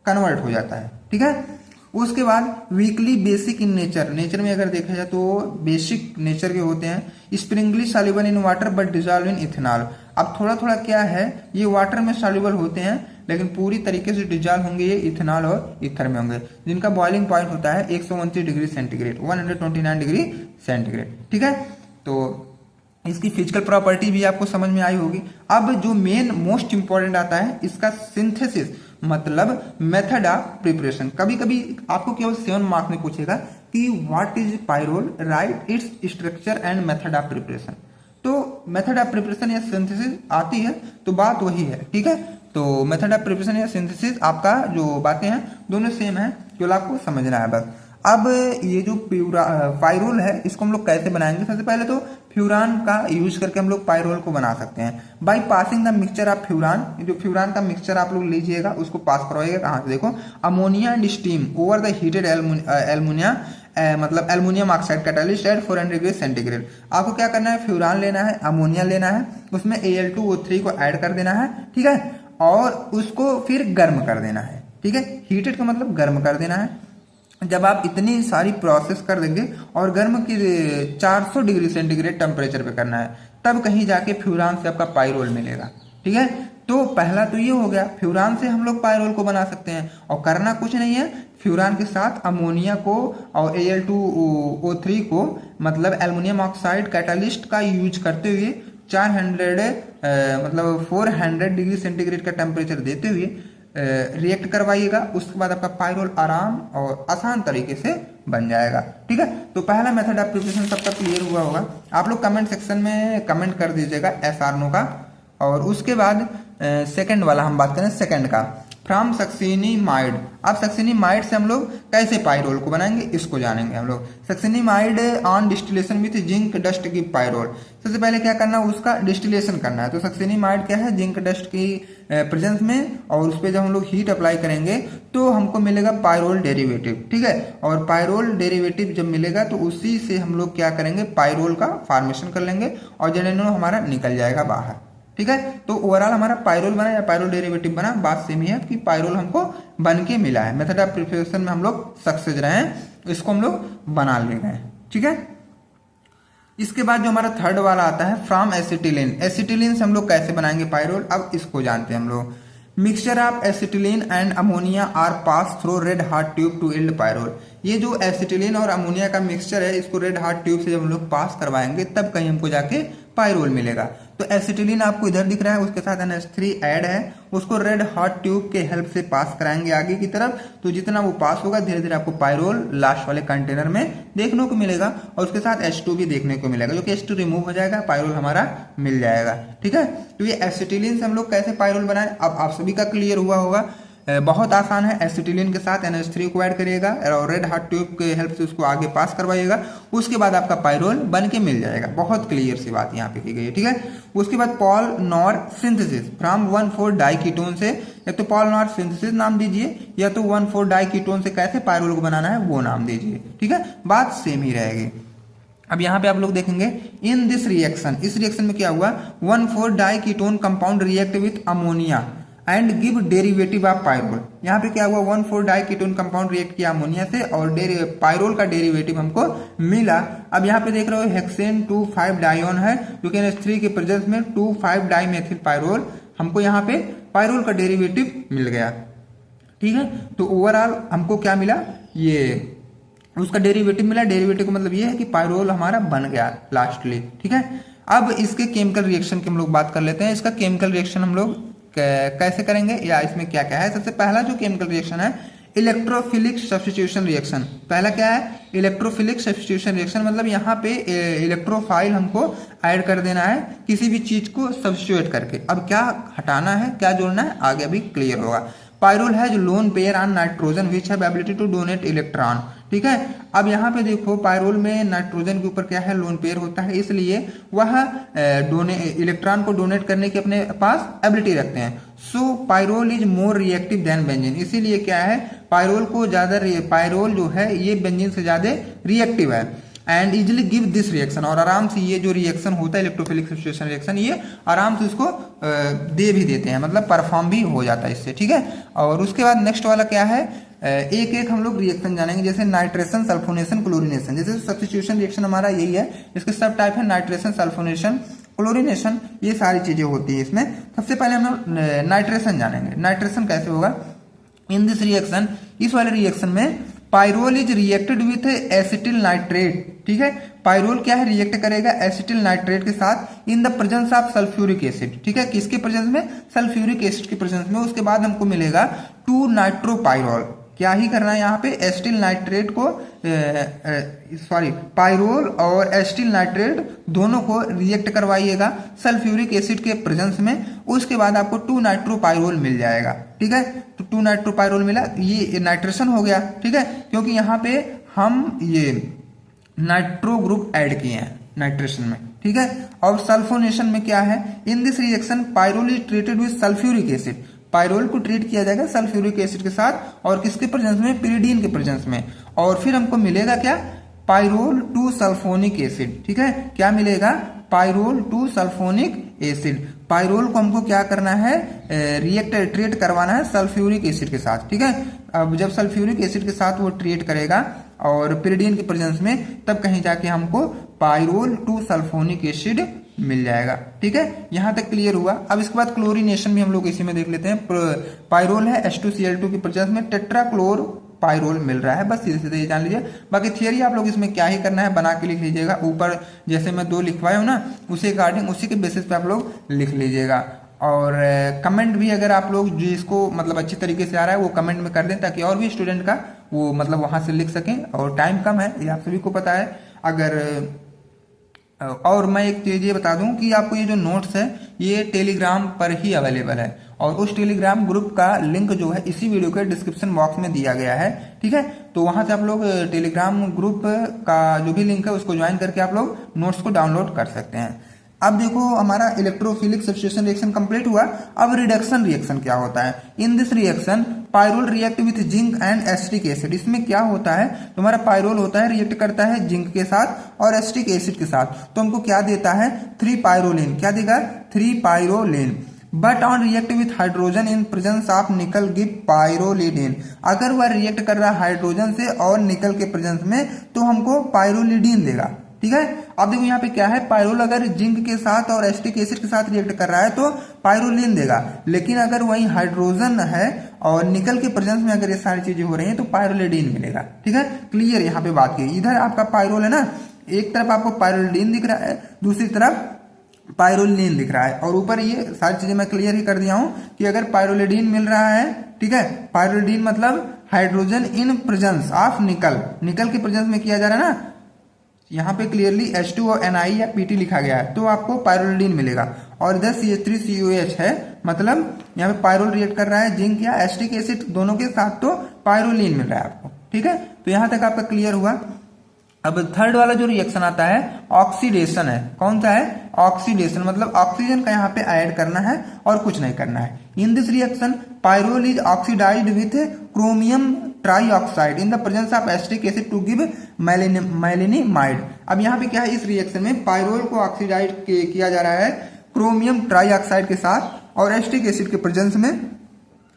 कन्वर्ट हो जाता है, ठीक है। उसके बाद weekly basic in nature, nature में अगर देखा जाए तो बेसिक नेचर के होते हैं। Sprüngli soluble in water but dissolve in ethanol. अब थोड़ा थोड़ा क्या है, ये वाटर में सॉल्युबल होते हैं लेकिन पूरी तरीके से डिजॉल्व होंगे ये इथेनॉल और ईथर में होंगे, जिनका बॉइलिंग पॉइंट होता है 129 डिग्री सेंटीग्रेड, 129 डिग्री सेंटीग्रेड, ठीक है। तो इसकी फिजिकल प्रॉपर्टी भी आपको समझ में आई होगी। अब जो मेन मोस्ट इंपॉर्टेंट आता है इसका सिंथेसिस, मतलब मेथड ऑफ प्रिपरेशन। कभी कभी आपको केवल 7 मार्क्स में पूछेगा कि what is pyrrole, right its structure and method of preparation. तो मेथड ऑफ प्रिपरेशन या सिंथेसिस आती है तो बात वही है, ठीक है। तो मेथड ऑफ प्रिपरेशन या सिंथेसिस आपका जो बातें हैं दोनों सेम है, केवल आपको समझना है बस। अब ये जो पायरोल है इसको हम लोग कैसे बनाएंगे। सबसे पहले तो फ्यूरान का यूज करके हम लोग पायरोल को बना सकते हैं by passing the mixture of furan. जो फ्यूरान का मिक्सचर आप लोग लीजिएगा उसको पास करवाइएगा कहाँ से, देखो, ammonia and steam over the heated alumina, मतलब aluminium oxide catalyst at 400 degree centigrade. आपको क्या करना है, फ्यूरान लेना है, अमोनिया लेना है, उसमें Al2O3 को ऐड कर देना है, ठीक है, और उसको फिर गर्म कर देना है, ठीक है। हीटेड का मतलब गर्म कर देना है। जब आप इतनी सारी प्रोसेस कर देंगे और गर्म की 400 डिग्री सेंटीग्रेड टेम्परेचर पे करना है, तब कहीं जाके फ्यूरान से आपका पायरोल मिलेगा, ठीक है। तो पहला तो ये हो गया, फ्यूरान से हम लोग पायरोल को बना सकते हैं। और करना कुछ नहीं है, फ्यूरान के साथ अमोनिया को और Al2O3 को, मतलब एल्युमिनियम ऑक्साइड कैटालिस्ट का यूज करते हुए 400 डिग्री सेंटीग्रेड का टेम्परेचर देते हुए रिएक्ट करवाइएगा। उसके बाद आपका पायरोल आराम और आसान तरीके से बन जाएगा, ठीक है। तो पहला मेथड ऑफ प्रिपरेशन सबका क्लियर हुआ होगा। आप लोग कमेंट सेक्शन में कमेंट कर दीजिएगा एस आर नो का। और उसके बाद सेकंड वाला हम बात करें, सेकंड का, फ्रॉम सक्सिनिमाइड। अब सक्सिनिमाइड से हम लोग कैसे पायरोल को बनाएंगे इसको जानेंगे हम लोग। Succinimide on distillation with zinc dust की पायरोल। सबसे पहले क्या करना है, उसका डिस्टिलेशन करना है। तो सक्सिनिमाइड क्या है, जिंक डस्ट की प्रेजेंस में, और उस पर जब हम लोग हीट अप्लाई करेंगे तो हमको मिलेगा पायरोल डेरिवेटिव, ठीक है। और पायरोल डेरिवेटिव जब मिलेगा तो उसी से हम लोग क्या करेंगे, पायरोल का फॉर्मेशन कर लेंगे और जेनेनो हमारा निकल जाएगा बाहर, ठीक है। तो ओवरऑल हमारा पायरोल बना या पायरोल डेरिवेटिव बना, बात सेम ही है कि पायरोल हमको बन के मिला है। मेथड ऑफ प्रिपरेशन में हम लोग सक्सेस रहे हैं, इसको हम लोग बना ले गए, ठीक है। इसके बाद जो हमारा थर्ड वाला आता है, फ्रॉम एसिटिलीन। एसिटिलीन से हम लोग कैसे बनाएंगे पायरोल, अब इसको जानते हैं हम लोग। Mixture of acetylene and ammonia are pass through red hot tube to yield pyrrole. ये जो एसिटिलीन और अमोनिया का मिक्सचर है, इसको रेड हॉट ट्यूब से जब हम लोग पास करवाएंगे तब कहीं हमको जाके पायरोल मिलेगा। तो एसिटिलीन आपको इधर दिख रहा है, उसके साथ NH3 ऐड है, उसको रेड हॉट ट्यूब के हेल्प से पास कराएंगे आगे की तरफ। तो जितना वो पास होगा धीरे धीरे आपको पायरोल लास्ट वाले कंटेनर में देखने को मिलेगा, और उसके साथ H2 भी देखने को मिलेगा, जो कि H2 रिमूव हो जाएगा, पायरोल हमारा मिल जाएगा, ठीक है। तो ये एसिटिलीन से हम लोग कैसे पायरोल बनाए, अब आप सभी का क्लियर हुआ होगा। बहुत आसान है, एसिटिलीन के साथ NH3 को ऐड करिएगा और रेड हॉट ट्यूब के हेल्प से उसको आगे पास करवाइएगा, उसके बाद आपका पायरोल बन के मिल जाएगा। बहुत क्लियर सी बात यहाँ पे की गई है, ठीक है। उसके बाद Paul Knorr synthesis from 1,4 diketone से, या तो पॉल नॉर सिंथेसिस नाम दीजिए या तो 1,4 डाइकीटोन से कैसे पायरोल को बनाना है वो नाम दीजिए, ठीक है, बात सेम ही रहेगी। अब यहाँ पे आप लोग देखेंगे इन दिस रिएक्शन, इस रिएक्शन में क्या हुआ, 1,4 diketone compound react with ammonia and give derivative of pyrrole. यहाँ पे क्या हुआ, 1,4 डाइकीटोन कंपाउंड रिएक्ट किया अमोनिया से और पायरोल का डेरिवेटिव हमको मिला। अब यहाँ पे देख रहे हो हेक्सेन 2,5 डाइऑन है, जो कि NH3 के प्रेजेंस में 2,5 डाइमेथिल पायरोल हमको यहाँ पे पायरोल का डेरिवेटिव मिल गया। ठीक है, तो ओवरऑल हमको क्या मिला, ये उसका डेरिवेटिव मिला। डेरिवेटिव का मतलब ये है कि पायरोल हमारा बन गया लास्टली। ठीक है, अब इसके केमिकल रिएक्शन की हम लोग बात कर लेते हैं। इसका केमिकल रिएक्शन हम लोग कैसे करेंगे या इसमें क्या क्या है। सबसे पहला जो केमिकल रिएक्शन है इलेक्ट्रोफिलिक सब्स्टिट्यूशन रिएक्शन। पहला क्या है, इलेक्ट्रोफिलिक सब्स्टिट्यूशन रिएक्शन, मतलब यहाँ पे इलेक्ट्रोफाइल हमको ऐड कर देना है किसी भी चीज को सब्स्टिट्यूट करके। अब क्या हटाना है, क्या जोड़ना है, आगे अभी क्लियर होगा। पायरोल है जो lone pair on nitrogen which have ability to donate electron. ठीक है, अब यहाँ पे देखो पायरोल में नाइट्रोजन के ऊपर क्या है, लोन पेयर होता है, इसलिए वह इलेक्ट्रॉन को डोनेट करने की अपने पास एबिलिटी रखते हैं। So pyrrole is more reactive than benzene, इसीलिए क्या है पायरोल को ज्यादा, पायरोल जो है ये बेंजीन से ज्यादा रिएक्टिव है। And easily give this reaction, और आराम से ये जो रिएक्शन होता है इलेक्ट्रोफिलिक सब्स्टिट्यूशन रिएक्शन, ये आराम से उसको दे भी देते हैं, मतलब परफॉर्म भी हो जाता है इससे। ठीक है, और उसके बाद नेक्स्ट वाला क्या है, एक एक हम लोग रिएक्शन जानेंगे, जैसे नाइट्रेशन, सल्फोनेशन, क्लोरीनेशन। जैसे सब्स्टिट्यूशन रिएक्शन हमारा यही है, इसके सब टाइप है नाइट्रेशन, सल्फोनेशन, क्लोरीनेशन, ये सारी चीजें होती है इसमें। सबसे पहले हम लोग नाइट्रेशन जानेंगे। नाइट्रेशन कैसे होगा, इन दिस रिएक्शन, इस वाले रिएक्शन में pyrrole is reacted with acetyl nitrate. ठीक है, पायरोल क्या है, रिएक्ट करेगा एसिटिल नाइट्रेट के साथ in the presence of sulphuric acid. ठीक है, किसके प्रेजेंस में, सल्फ्यूरिक एसिड के प्रेजेंस में। उसके बाद हमको मिलेगा 2 नाइट्रोपायरोल। क्या ही करना है यहाँ पे, एसिटिल नाइट्रेट को पायरोल और एसिटिल नाइट्रेट दोनों को रिएक्ट करवाइएगा सल्फ्यूरिक एसिड के प्रेजेंस में। उसके बाद आपको 2 नाइट्रोपायरोल मिल जाएगा। ठीक है, तो 2 नाइट्रोपायरोल मिला, ये नाइट्रेशन हो गया। ठीक है, क्योंकि यहाँ पे हम ये नाइट्रो ग्रुप ऐड किए हैं नाइट्रेशन में। ठीक है, और सल्फोनेशन में क्या है, in this reaction pyrrole is treated with sulphuric acid. Pyrrole को ट्रीट किया जाएगा सल्फ्यूरिक एसिड के साथ, और किसके प्रेजेंस में, पिरिडीन के प्रेजेंस में। और फिर हमको मिलेगा क्या, पायरोल 2 सल्फोनिक एसिड। ठीक है, क्या मिलेगा, पायरोल 2 सल्फोनिक एसिड। पायरोल को हमको क्या करना है, रिएक्ट ट्रीट करवाना है सल्फ्यूरिक एसिड के साथ। ठीक है, अब जब सल्फ्यूरिक एसिड के साथ वो ट्रीट करेगा और पिरिडीन के प्रेजेंस में, तब कहीं जाके हमको पायरोल 2 सल्फोनिक एसिड मिल जाएगा। ठीक है, यहां तक क्लियर हुआ। अब इसके बाद क्लोरीनेशन भी हम लोग इसी में देख लेते हैं। पायरोल है H2Cl2 की प्रेजेंस में टेट्राक्लोर पायरोल मिल रहा है, बस सीधे सीधे ये जान लीजिए। बाकी थियरी आप लोग इसमें क्या ही करना है, बना के लिख लीजिएगा। ऊपर जैसे मैं 2 लिखवाया हूं ना, उसी अकॉर्डिंग उसी के बेसिस पे आप लोग लिख लीजिएगा। और कमेंट भी अगर आप लोग जिसको मतलब अच्छी तरीके से आ रहा है वो कमेंट में कर दें, ताकि और भी स्टूडेंट का वो मतलब वहां से लिख सकें। और टाइम कम है, ये आप सभी को पता है। अगर और मैं एक चीज ये बता दूं कि आपको ये जो नोट्स है ये टेलीग्राम पर ही अवेलेबल है, और उस टेलीग्राम ग्रुप का लिंक जो है इसी वीडियो के डिस्क्रिप्शन बॉक्स में दिया गया है। ठीक है, तो वहां से आप लोग टेलीग्राम ग्रुप का जो भी लिंक है उसको ज्वाइन करके आप लोग नोट्स को डाउनलोड कर सकते हैं। अब देखो हमारा इलेक्ट्रोफिलिक सब्स्टिट्यूशन रिएक्शन कंप्लीट हुआ। अब रिडक्शन रिएक्शन क्या होता है, in this reaction pyrrole react with zinc and acetic acid. इसमें क्या होता है, तुम्हारा पायरोल होता है रिएक्ट करता है जिंक के साथ और एसिटिक एसिड के साथ, तो हमको क्या देता है, 3 पायरोलिन। क्या देगा, 3 pyrroline. But on react with hydrogen in presence of nickel give pyrrolidine. अगर वह रिएक्ट कर रहा है हाइड्रोजन से और निकल के प्रेजेंस में, तो हमको पायरोलिडीन देगा। ठीक है, अब देखो यहाँ पे क्या है, पायरोल अगर जिंक के साथ और एसिटिक एसिड के साथ रिएक्ट कर रहा है तो पायरोलिन देगा, लेकिन अगर वही हाइड्रोजन है और निकल के प्रेजेंस में अगर ये सारी चीजें हो रही हैं तो पायरोलिडीन मिलेगा। ठीक है, क्लियर यहाँ पे बात की। इधर आपका पायरोल है ना, एक तरफ आपको पायरोलिडीन दिख रहा है, दूसरी तरफ पायरोलिन दिख रहा है, और ऊपर ये सारी चीजें मैं क्लियर ही कर दिया हूं कि अगर पायरोलिडीन मिल रहा है, ठीक है, पायरोलिडीन मतलब हाइड्रोजन इन प्रेजेंस ऑफ निकल, निकल के प्रेजेंस में किया जा रहा है ना, यहाँ पे क्लियरली H2 और Ni या Pt लिखा गया है, तो आपको पायरोलिडीन मिलेगा। और इधर CH3COH है, मतलब यहाँ पे पायरोल रिएक्ट कर रहा है जिंक या एसिटिक एसिड दोनों के साथ, तो पायरोलिन मिल रहा है आपको। ठीक है, तो यहाँ तक आपका क्लियर हुआ। अब थर्ड वाला जो रिएक्शन आता है ऑक्सीडेशन है। कौन सा है, ऑक्सीडेशन, मतलब ऑक्सीजन का यहाँ पे ऐड करना है और कुछ नहीं करना है। In this reaction pyrrole is oxidised with chromium trioxide in the presence of acetic acid to give maleimide. अब यहाँ पे क्या है, इस रिएक्शन में पायरोल को ऑक्सीडाइज किया जा रहा है क्रोमियम ट्राइऑक्साइड के साथ और एसिटिक एसिड के प्रेजेंस में।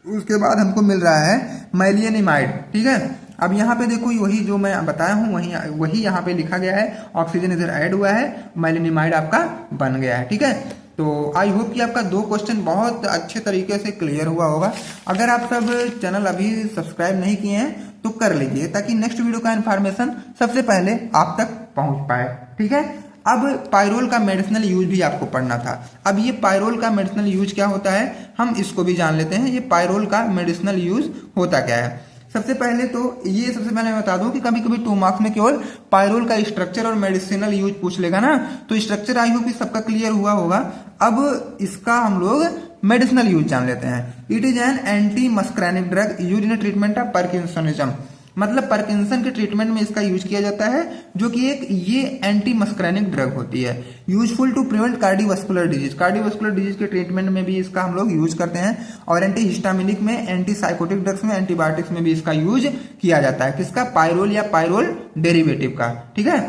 उसके बाद हमको मिल रहा है मैलिनिमाइड। ठीक है, अब यहाँ पे देखो वही जो मैं बताया हूँ वही यहाँ पे लिखा गया है, ऑक्सीजन इधर ऐड हुआ है, मैलिनिमाइड आपका बन गया है। ठीक है, तो आई होप कि आपका 2 क्वेश्चन बहुत अच्छे तरीके से क्लियर हुआ होगा। अगर आप सब चैनल अभी सब्सक्राइब नहीं किए हैं तो कर लीजिए, ताकि नेक्स्ट वीडियो का इन्फॉर्मेशन सबसे पहले आप तक पहुंच पाए। ठीक है, अब पायरोल का मेडिसिनल यूज भी आपको पढ़ना था। अब ये पायरोल का मेडिसिनल यूज क्या होता है, हम इसको भी जान लेते हैं। ये पायरोल का मेडिसिनल यूज होता क्या है। सबसे पहले मैं बता दूं कि कभी कभी 2 मार्क्स में केवल पायरोल का स्ट्रक्चर और मेडिसिनल यूज पूछ लेगा ना, तो स्ट्रक्चर आई होप कि सबका क्लियर हुआ होगा। अब इसका हम लोग मेडिसिनल यूज जान लेते हैं। It is an anti मस्कैनिक drug use in treatment of parkinsonism, मतलब पार्किंसन के ट्रीटमेंट में इसका यूज किया जाता है, जो कि एक ये एंटी मस्कैनिक ड्रग होती है। Useful to prevent cardiovascular disease, cardiovascular disease के ट्रीटमेंट में भी इसका हम लोग यूज करते हैं। और एंटी हिस्टामिनिक में, एंटी साइकोटिक ड्रग्स में, एंटीबायोटिक्स में भी इसका यूज किया जाता है। किसका, पायरोल या पायरोल डेरिवेटिव का। ठीक है,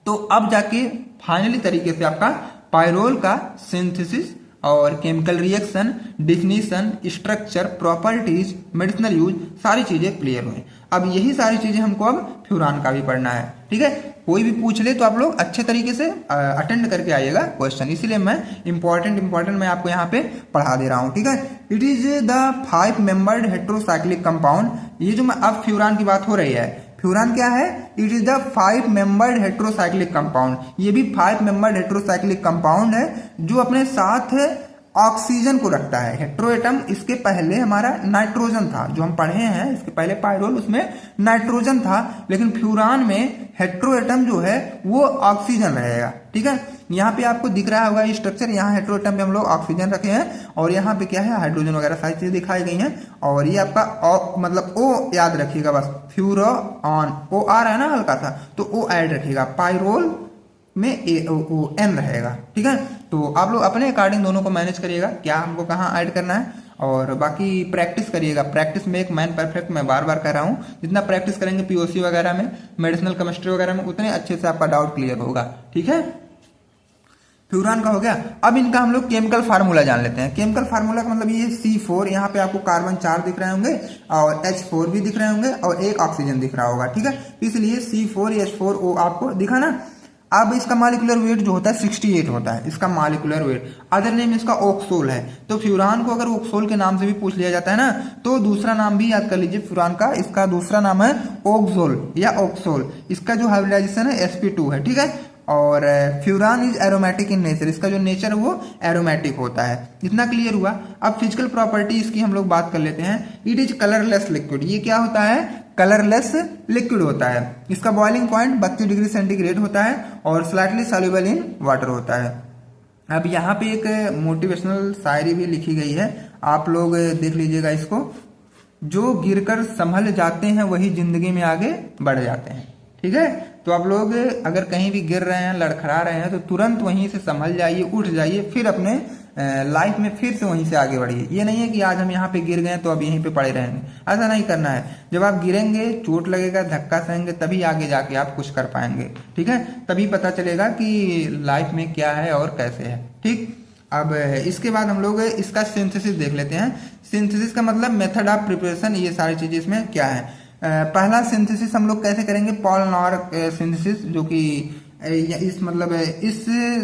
तो अब जाके फाइनली तरीके से आपका पायरोल का सिंथेसिस और chemical reaction, definition, structure, properties, medicinal use, सारी चीजें क्लियर हुई। अब यही सारी चीजें हमको अब फ्यूरान का भी पढ़ना है। ठीक है, कोई भी पूछ ले तो आप लोग अच्छे तरीके से अटेंड करके आइएगा क्वेश्चन, इसीलिए मैं इंपॉर्टेंट मैं आपको यहाँ पे पढ़ा दे रहा हूँ। ठीक है, it is the 5 membered heterocyclic compound. ये जो अब फ्यूरान की बात हो रही है, फ्यूरान क्या है, it is the 5 membered heterocyclic compound. ये भी 5 मेंबर्ड हेट्रोसाइक्लिक कंपाउंड है जो अपने साथ ऑक्सीजन को रखता है। हेट्रोएटम, इसके पहले हमारा नाइट्रोजन था, जो हम पढ़े हैं इसके पहले पायरोल, उसमें नाइट्रोजन था, लेकिन फ्यूरान में हेट्रोएटम जो है वो ऑक्सीजन रहेगा। ठीक है, यहाँ पे आपको दिख रहा होगा स्ट्रक्चर, यहाँ हेट्रोएटम पे हम लोग ऑक्सीजन रखे हैं और यहाँ पे क्या है, हाइड्रोजन वगैरह सारी चीजें दिखाई गई हैं। और ये आपका मतलब ओ याद रखिएगा बस, फ्यूरोन, ओ आ रहा है ना हल्का सा, तो ओ ऐड रखिएगा। पायरोल में एन रहेगा। ठीक है, तो आप लोग अपने अकॉर्डिंग दोनों को मैनेज करिएगा, क्या हमको कहाँ ऐड करना है, और बाकी प्रैक्टिस करिएगा। प्रैक्टिस में एक मैन परफेक्ट, मैं बार बार कह रहा हूँ, जितना प्रैक्टिस करेंगे पीओसी वगैरह में, मेडिसिनल केमिस्ट्री वगैरह में, उतने अच्छे से आपका डाउट क्लियर होगा। ठीक है, फ्यूरान का हो गया। अब इनका हम लोग केमिकल फार्मूला जान लेते हैं। केमिकल फार्मूला का मतलब ये C4, यहाँ पे आपको कार्बन 4 दिख रहे होंगे और H4 भी दिख रहे होंगे और एक ऑक्सीजन दिख रहा होगा। ठीक है, इसलिए C4H4O आपको दिखा ना। अब इसका मॉलिक्यूलर वेट जो होता है 68 होता है, इसका मॉलिक्यूलर वेट। अदर नेम इसका ऑक्सोल है। तो फ्यूरान को अगर ऑक्सोल के नाम से भी पूछ लिया जाता है ना, तो दूसरा नाम भी याद कर लीजिए फ्यूरान का, इसका दूसरा नाम है ऑक्सोल या ऑक्सोल। इसका जो हाइब्रिडाइजेशन है sp2 है। ठीक है, और furan is aromatic in nature, इसका जो नेचर है वो एरोमेटिक होता है। इतना क्लियर हुआ। अब फिजिकल प्रॉपर्टी इसकी हम लोग बात कर लेते हैं। इट इज कलरलेस लिक्विड, ये क्या होता है, कलरलेस लिक्विड होता है। इसका बॉइलिंग पॉइंट 32 डिग्री सेंटीग्रेड होता है और स्लाइटली सॉल्युबल इन वाटर होता है। अब यहाँ पे एक मोटिवेशनल शायरी भी लिखी गई है, आप लोग देख लीजिएगा इसको। जो गिरकर संभल जाते हैं वही जिंदगी में आगे बढ़ जाते हैं। ठीक है, तो आप लोग अगर कहीं भी गिर रहे हैं, लड़खड़ा रहे हैं, तो तुरंत वहीं से संभल जाइए, उठ जाइए, फिर अपने लाइफ में फिर से वहीं से आगे बढ़िए। ये नहीं है कि आज हम यहाँ पे गिर गए तो अब यहीं पे पड़े रहेंगे, ऐसा नहीं करना है। जब आप गिरेंगे, चोट लगेगा, धक्का सहेंगे, तभी आगे जाके आप कुछ कर पाएंगे। ठीक है, तभी पता चलेगा कि लाइफ में क्या है और कैसे है। ठीक, अब इसके बाद हम लोग इसका सिंथेसिस देख लेते हैं। सिंथेसिस का मतलब मेथड ऑफ प्रिपरेशन, ये सारी चीजें इसमें क्या है। पहला सिंथेसिस हम लोग कैसे करेंगे, पॉल नॉर सिंथेसिस, जो कि इस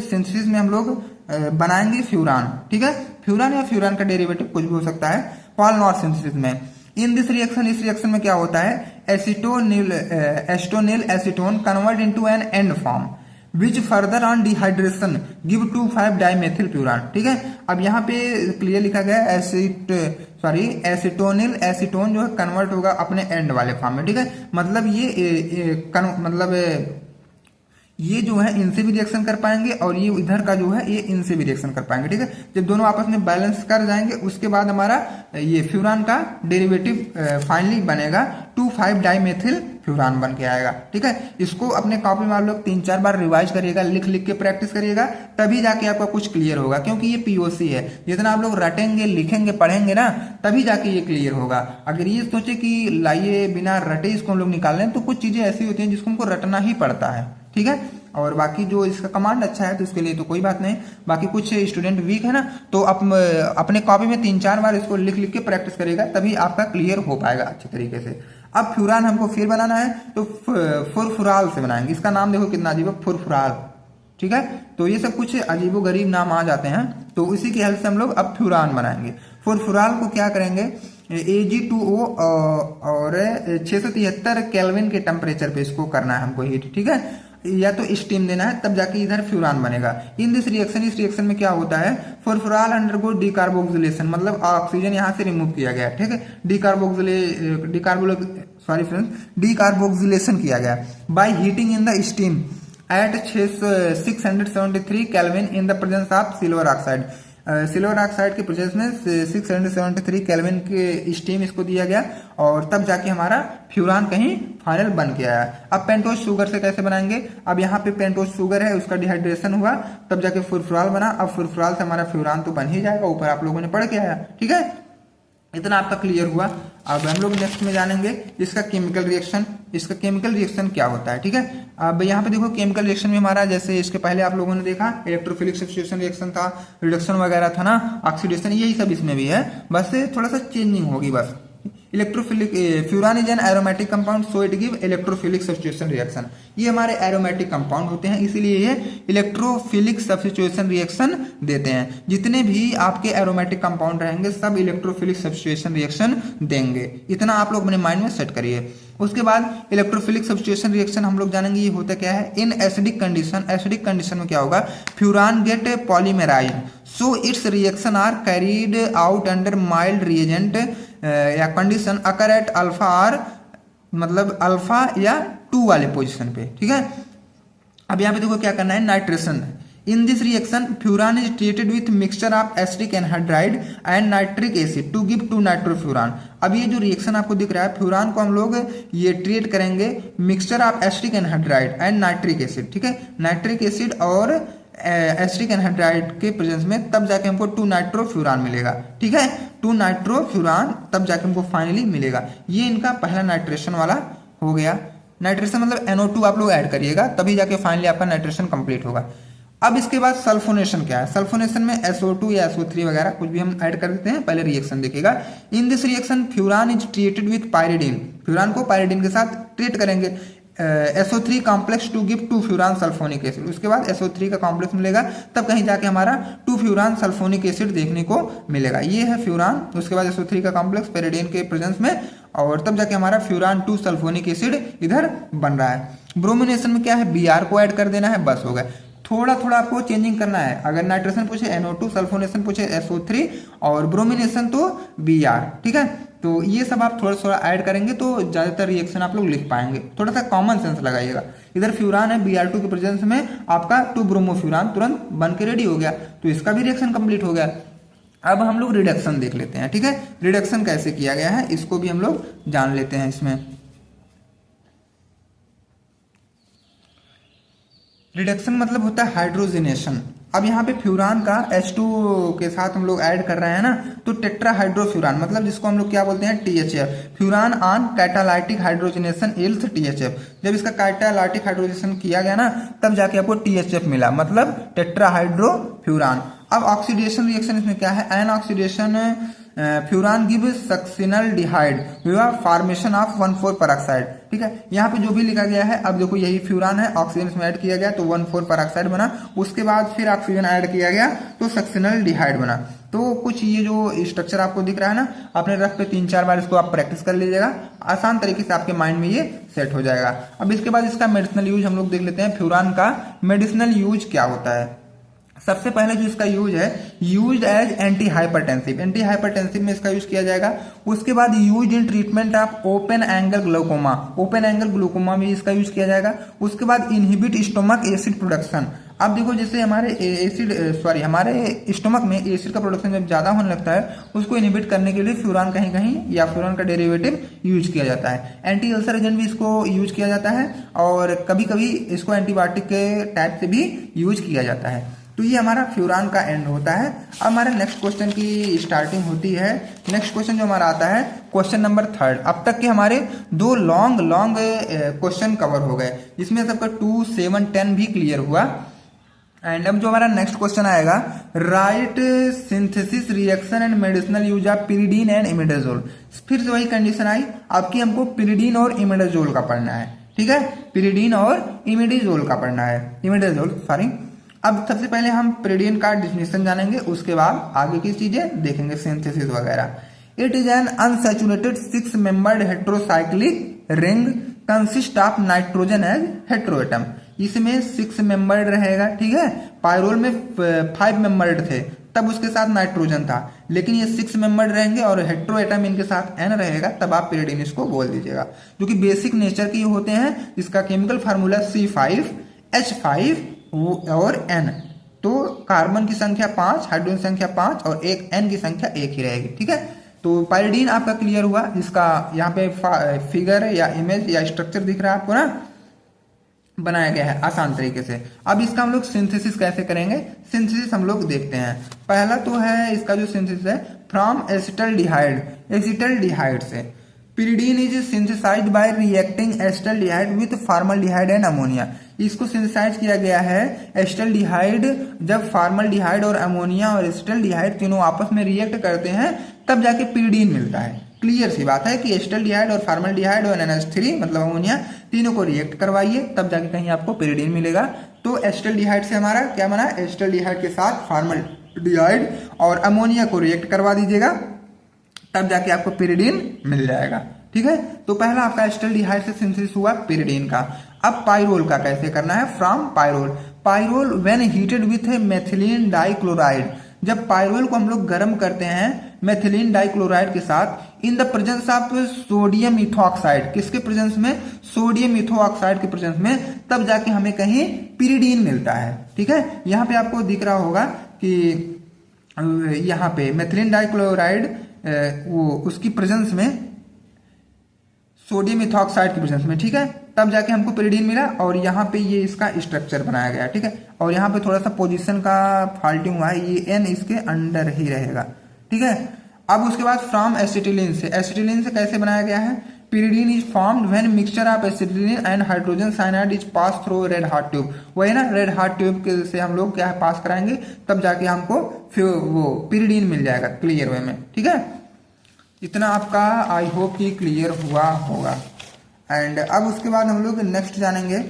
सिंथेसिस में हम लोग बनाएंगे फ्यूरान। ठीक है, फ्यूरान या फ्यूरान का डेरिवेटिव कुछ भी हो सकता है पॉल नॉर सिंथेसिस में। इन दिस रिएक्शन, इस रिएक्शन में क्या होता है, acetonyl acetone convert into enol form which further on dehydration give 2,5 dimethyl furan. ठीक है, अब यहाँ पे क्लियर लिखा गया एसीटोनिल एसीटोन जो है कन्वर्ट होगा अपने एंड वाले फॉर्म में। ठीक है, मतलब ये जो है इनसे भी रिएक्शन कर पाएंगे और ये इधर का जो है ये इनसे भी रिएक्शन कर पाएंगे। ठीक है, जब दोनों आपस में बैलेंस कर जाएंगे उसके बाद हमारा ये फ्यूरान का डेरिवेटिव फाइनली बनेगा 2,5 डाइमेथिल फ्यूरान बन के आएगा। ठीक है, इसको अपने कॉपी में आप लोग 3-4 बार रिवाइज करिएगा, लिख लिख के प्रैक्टिस करिएगा, तभी जाके आपका कुछ क्लियर होगा। क्योंकि ये पीओसी है, जितना आप लोग रटेंगे, लिखेंगे, पढ़ेंगे ना, तभी जाके ये क्लियर होगा। अगर ये सोचे कि लाइए बिना रटे इसको हम लोग निकाल रहे हैं, तो कुछ चीजें ऐसी होती हैं जिसको हमको रटना ही पड़ता है। ठीक है, और बाकी जो इसका कमांड अच्छा है तो उसके लिए तो कोई बात नहीं। बाकी कुछ स्टूडेंट वीक है ना, तो अपने कॉपी में 3-4 बार इसको लिख लिख के प्रैक्टिस करेगा, तभी आपका क्लियर हो पाएगा अच्छे तरीके से। अब फ्यूरान हमको फिर बनाना है, तो फुरफुराल से बनाएंगे। इसका नाम देखो कितना अजीब है, फुरफुराल। ठीक है। तो ये सब कुछ अजीबोगरीब नाम आ जाते हैं, तो इसी की हेल्प से हम लोग अब फ्यूरान बनाएंगे। फुराल को क्या करेंगे, Ag2O और 673 केल्विन के टेम्परेचर पे इसको करना है हमको हीट, ठीक है, या तो स्टीम देना है, तब जाके इधर फ्यूरान बनेगा। इन दिस रिएक्शन, इस रिएक्शन में क्या होता है, फुराल अंडरगो डीकार्बोक्सिलेशन, मतलब ऑक्सीजन यहाँ से रिमूव किया गया, ठीक है, डीकार्बोक्सिलेशन किया गया by heating in the steam eight 673 kelvin in the presence of silver oxide. Silver oxide के प्रोसेस में 673 केल्विन के स्टीम इसको दिया गया और तब जाके हमारा फ्यूरान कहीं फाइनल बन के आया। अब पेंटोस शुगर से कैसे बनाएंगे, अब यहाँ पे पेंटोस शुगर है, उसका डिहाइड्रेशन हुआ तब जाके फुरफुराल बना। अब फुरफुराल से हमारा फ्यूरान तो बन ही जाएगा, ऊपर आप लोगों ने पढ़ के आया, ठीक है, इतना आपका क्लियर हुआ। अब हम लोग नेक्स्ट में जानेंगे इसका केमिकल रिएक्शन, इसका केमिकल रिएक्शन क्या होता है, ठीक है। अब यहाँ पे देखो केमिकल रिएक्शन में हमारा, जैसे इसके पहले आप लोगों ने देखा इलेक्ट्रोफिलिक सब्स्टिट्यूशन रिएक्शन था, रिडक्शन वगैरह था ना, ऑक्सीडेशन, यही सब इसमें भी है, बस थोड़ा सा चेंजिंग होगी बस। Electrophilic furan is an aromatic compound so it give electrophilic substitution reaction. ये हमारे एरोमेटिक कंपाउंड होते हैं, इसीलिए ये इलेक्ट्रोफिलिक सब्स्टिट्यूशन रिएक्शन देते हैं। जितने भी आपके एरोमेटिक कंपाउंड रहेंगे सब इलेक्ट्रोफिलिक सब्स्टिट्यूशन रिएक्शन देंगे, इतना आप लोग अपने माइंड में सेट करिए। उसके बाद इलेक्ट्रोफिलिक सब्स्टिट्यूशन रिएक्शन हम लोग जानेंगे ये होता क्या है। In acidic condition, acidic condition में क्या होगा, furan get polymerise so its reaction are carried out under mild reagent या condition occur at alpha or, मतलब अल्फा या 2 वाले पोजीशन पे, ठीक है। अब यहाँ पे देखो क्या करना है, nitration. In this reaction furan is treated with mixture of acetic anhydride and nitric acid to give 2 nitrofuran. अब ये जो रिएक्शन आपको दिख रहा है, फ्यूरान को हम लोग ये ट्रीट करेंगे mixture of acetic anhydride and nitric acid, ठीक है, नाइट्रिक एसिड और एसिटिक एनहाइड्राइड के प्रेजेंस में, तब जाके हमको 2 नाइट्रोफ्यूरान मिलेगा, ठीक है, 2 नाइट्रोफ्यूरान तब जाके हमको फाइनली मिलेगा। ये इनका पहला नाइट्रेशन वाला हो गया। नाइट्रेशन मतलब NO2 आप लोग ऐड करिएगा, तभी जाके फाइनली आपका नाइट्रेशन कंप्लीट होगा। अब इसके बाद सल्फोनेशन क्या है, सल्फोनेशन में SO2 या SO3 वगैरह कुछ भी हम ऐड कर देते हैं, पहले रिएक्शन देखिएगा। In this reaction furan is treated with pyridine, furan को पायरिडीन के साथ ट्रीट करेंगे। SO3 complex to give 2 furan sulfonic acid, उसके बाद SO3 का कॉम्प्लेक्स मिलेगा, तब कहीं जाके हमारा 2 फ्यूरान सल्फोनिक एसिड देखने को मिलेगा। ये है फ्यूरान, उसके बाद SO3 का कॉम्प्लेक्स पेरिडीन के प्रेजेंस में, और तब जाके हमारा फ्यूरान 2 सल्फोनिक एसिड इधर बन रहा है। ब्रोमिनेशन में क्या है, Br को ऐड कर देना है, बस हो गया। थोड़ा थोड़ा आपको चेंजिंग करना है, अगर नाइट्रेशन पूछे NO2, सल्फोनेशन पूछे SO3 और ब्रोमिनेशन तो Br, ठीक है। तो ये सब आप थोड़ा थोड़ा ऐड करेंगे तो ज्यादातर रिएक्शन आप लोग लिख पाएंगे। थोड़ा सा कॉमन सेंस लगाइएगा। इधर फ्यूरान है, Br2 के प्रेजेंस में आपका 2 ब्रोमोफ्यूरान तुरंत बन के रेडी हो गया, तो इसका भी रिएक्शन कंप्लीट हो गया। अब हम लोग रिडक्शन देख लेते हैं, ठीक है, रिडक्शन कैसे किया गया है इसको भी हम लोग जान लेते हैं। इसमें रिडक्शन मतलब होता है हाइड्रोजनेशन। अब यहाँ पे फ्यूरान का H2 के साथ हम लोग ऐड कर रहे हैं ना, तो टेट्राहाइड्रोफ्यूरान, मतलब जिसको हम लोग क्या बोलते हैं, THF, furan on catalytic hydrogenation ills THF। जब इसका कैटालाइटिक हाइड्रोजनेशन किया गया ना, तब जाके आपको THF मिला, मतलब टेट्राहाइड्रोफ्यूरान। अब ऑक्सीडेशन रिएक्शन इसमें क्या है, on oxidation furan give succinaldehyde formation of 1,4 peroxide, ठीक है। यहाँ पे जो भी लिखा गया है, अब देखो यही फ्यूरान है, ऑक्सीजन इसमें ऐड किया गया तो 1,4 पेरोक्साइड बना, उसके बाद फिर ऑक्सीजन ऐड किया गया तो सक्सिनल्डिहाइड बना। तो कुछ ये जो स्ट्रक्चर आपको दिख रहा है ना, अपने रफ पे 3-4 बार इसको आप प्रैक्टिस कर लीजिएगा, आसान तरीके से आपके माइंड में ये सेट हो जाएगा। अब इसके बाद इसका मेडिसिनल यूज हम लोग देख लेते हैं। फ्यूरान का मेडिसिनल यूज क्या होता है। सबसे पहले जो इसका यूज है, use as anti hypertensive, anti hypertensive में इसका यूज किया जाएगा। उसके बाद use in treatment of open angle glaucoma, open angle glaucoma में इसका यूज किया जाएगा। उसके बाद इनहिबिट स्टोमक एसिड प्रोडक्शन। अब देखो जैसे हमारे हमारे स्टोमक में एसिड का प्रोडक्शन जब ज्यादा होने लगता है, उसको इनहिबिट करने के लिए फ्यूरान कहीं कहीं या फ्यूरान का डेरिवेटिव यूज किया जाता है। एंटी अल्सर एजेंट भी इसको यूज किया जाता है, और कभी कभी इसको एंटीबायोटिक के टाइप से भी यूज किया जाता है। तो ये हमारा फ्यूरान का एंड होता है। अब हमारे नेक्स्ट क्वेश्चन की स्टार्टिंग होती है। नेक्स्ट क्वेश्चन जो हमारा आता है क्वेश्चन नंबर 3। अब तक के हमारे 2 लॉन्ग क्वेश्चन कवर हो गए, जिसमें सबका 2, 7, 10 भी क्लियर हुआ। एंड अब जो हमारा नेक्स्ट क्वेश्चन आएगा, right synthesis reaction and medicinal use of pyridine and imidazole. फिर से वही कंडीशन आई आपकी, हमको पिरिडीन और इमिडाजोल का पढ़ना है, ठीक है, पिरिडीन और इमिडाजोल का पढ़ना है, इमिडाजोल सॉरी। अब सबसे पहले हम pyridine का डिफिनेशन जानेंगे, उसके बाद आगे की चीजें देखेंगे, सिंथेसिस वगैरह। It is an unsaturated 6 membered heterocyclic ring consist of nitrogen as heteroatom. इसमें 6 मेंबर्ड रहेगा, ठीक है। पायरोल में 5 मेंबर्ड थे, तब उसके साथ नाइट्रोजन था, लेकिन ये 6 मेंबर्ड रहेंगे और हेट्रोएटम इनके साथ एन रहेगा, तब आप pyridine इसको बोल दीजिएगा। जो कि बेसिक नेचर के होते हैं। इसका केमिकल फार्मूला C5H5 और N। तो कार्बन की संख्या 5, हाइड्रोजन संख्या 5 और एक N की संख्या 1 ही रहेगी, ठीक है। तो pyridine आपका क्लियर हुआ। इसका यहाँ पे फिगर या इमेज या स्ट्रक्चर दिख रहा है आपको ना, बनाया गया है आसान तरीके से। अब इसका हम लोग सिंथेसिस कैसे करेंगे, सिंथेसिस हम लोग देखते हैं। पहला तो है इसका जो सिंथेसिस है, फ्रॉम एसिटल्डिहाइड, एसिटल्डिहाइड से pyridine is synthesized by reacting acetaldehyde with formaldehyde and ammonia. इसको सिंथेसाइज किया गया है एसिटल्डिहाइड, जब फॉर्मल्डिहाइड और अमोनिया और एसिटल्डिहाइड तीनों आपस में रिएक्ट करते हैं, तब जाके pyridine मिलता है। क्लियर सी बात है कि एसिटल्डिहाइड और फॉर्मल्डिहाइड और NH3 मतलब अमोनिया, तीनों को रिएक्ट करवाइए, तब जाके कहीं आपको pyridine मिलेगा। तो एसिटल्डिहाइड से हमारा क्या बना, एसिटल्डिहाइड के साथ फॉर्मल्डिहाइड और अमोनिया को रिएक्ट करवा दीजिएगा, तब जाके आपको pyridine मिल जाएगा, ठीक है। तो पहला आपका एसिटल्डिहाइड से सिंथेसिस हुआ pyridine का। अब पाइरोल का कैसे करना है, from pyrrole. Pyrrole when heated with methylene dichloride, जब पाइरोल को हम लोग गर्म करते हैं मेथिलीन डाइक्लोराइड के साथ, in the presence of sodium ethoxide, किसके प्रेजेंस में, सोडियम इथोऑक्साइड के प्रेजेंस में, तब जाके हमें कहीं pyridine मिलता है, ठीक है। यहाँ पे आपको दिख रहा होगा कि यहाँ पे मेथिलीन डाइक्लोराइड वो उसकी प्रेजेंस में, सोडियम इथोऑक्साइड की प्रेजेंस में, ठीक है, तब जाके हमको pyridine मिला। और यहाँ पे ये इसका स्ट्रक्चर बनाया गया, ठीक है। और यहाँ पे थोड़ा सा पोजीशन का फॉल्टिंग हुआ है, ये N इसके अंडर ही रहेगा, ठीक है। अब उसके बाद फ्रॉम एसिटिलीन से, एसिटिलीन से कैसे बनाया गया है, pyridine is formed when mixture of acetylene and hydrogen cyanide is pass through red hot tube. वही ना, रेड हॉट ट्यूब से हम लोग क्या पास कराएंगे, तब जाके हमको फिर वो pyridine मिल जाएगा क्लियर वे में, ठीक है। इतना आपका आई होप कि क्लियर हुआ होगा। एंड अब उसके बाद हम लोग नेक्स्ट जानेंगे,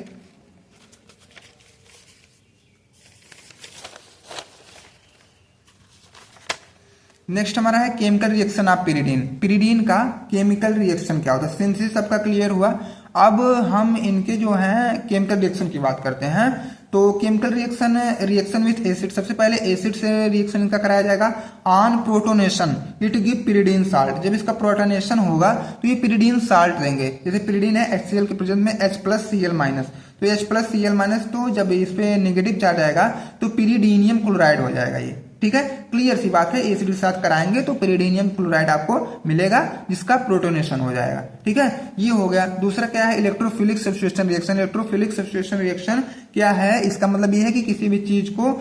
नेक्स्ट हमारा है chemical reaction of pyridine। pyridine का केमिकल रिएक्शन क्या होता है, सिंथेसिस सबका क्लियर हुआ। अब हम इनके जो हैं केमिकल रिएक्शन की बात करते हैं। तो chemical reaction, reaction with acid, सबसे पहले एसिड से रिएक्शन इनका कराया जाएगा। On protonation it give pyridine salt, जब इसका प्रोटोनेशन होगा तो ये pyridine साल्ट देंगे। जैसे pyridine है HCl के प्रेजेंस में H+Cl-, तो H+Cl-, तो जब इस पे नेगेटिव चार्ज आएगा तो pyridinium क्लोराइड हो जाएगा ये, ठीक है। क्लियर सी बात है, एसिड के साथ कराएंगे तो pyridinium क्लोराइड आपको मिलेगा, जिसका प्रोटोनेशन हो जाएगा, ठीक है। ये हो गया। दूसरा क्या है, electrophilic substitution reaction. Electrophilic substitution reaction क्या है, इसका मतलब ये है कि किसी भी चीज को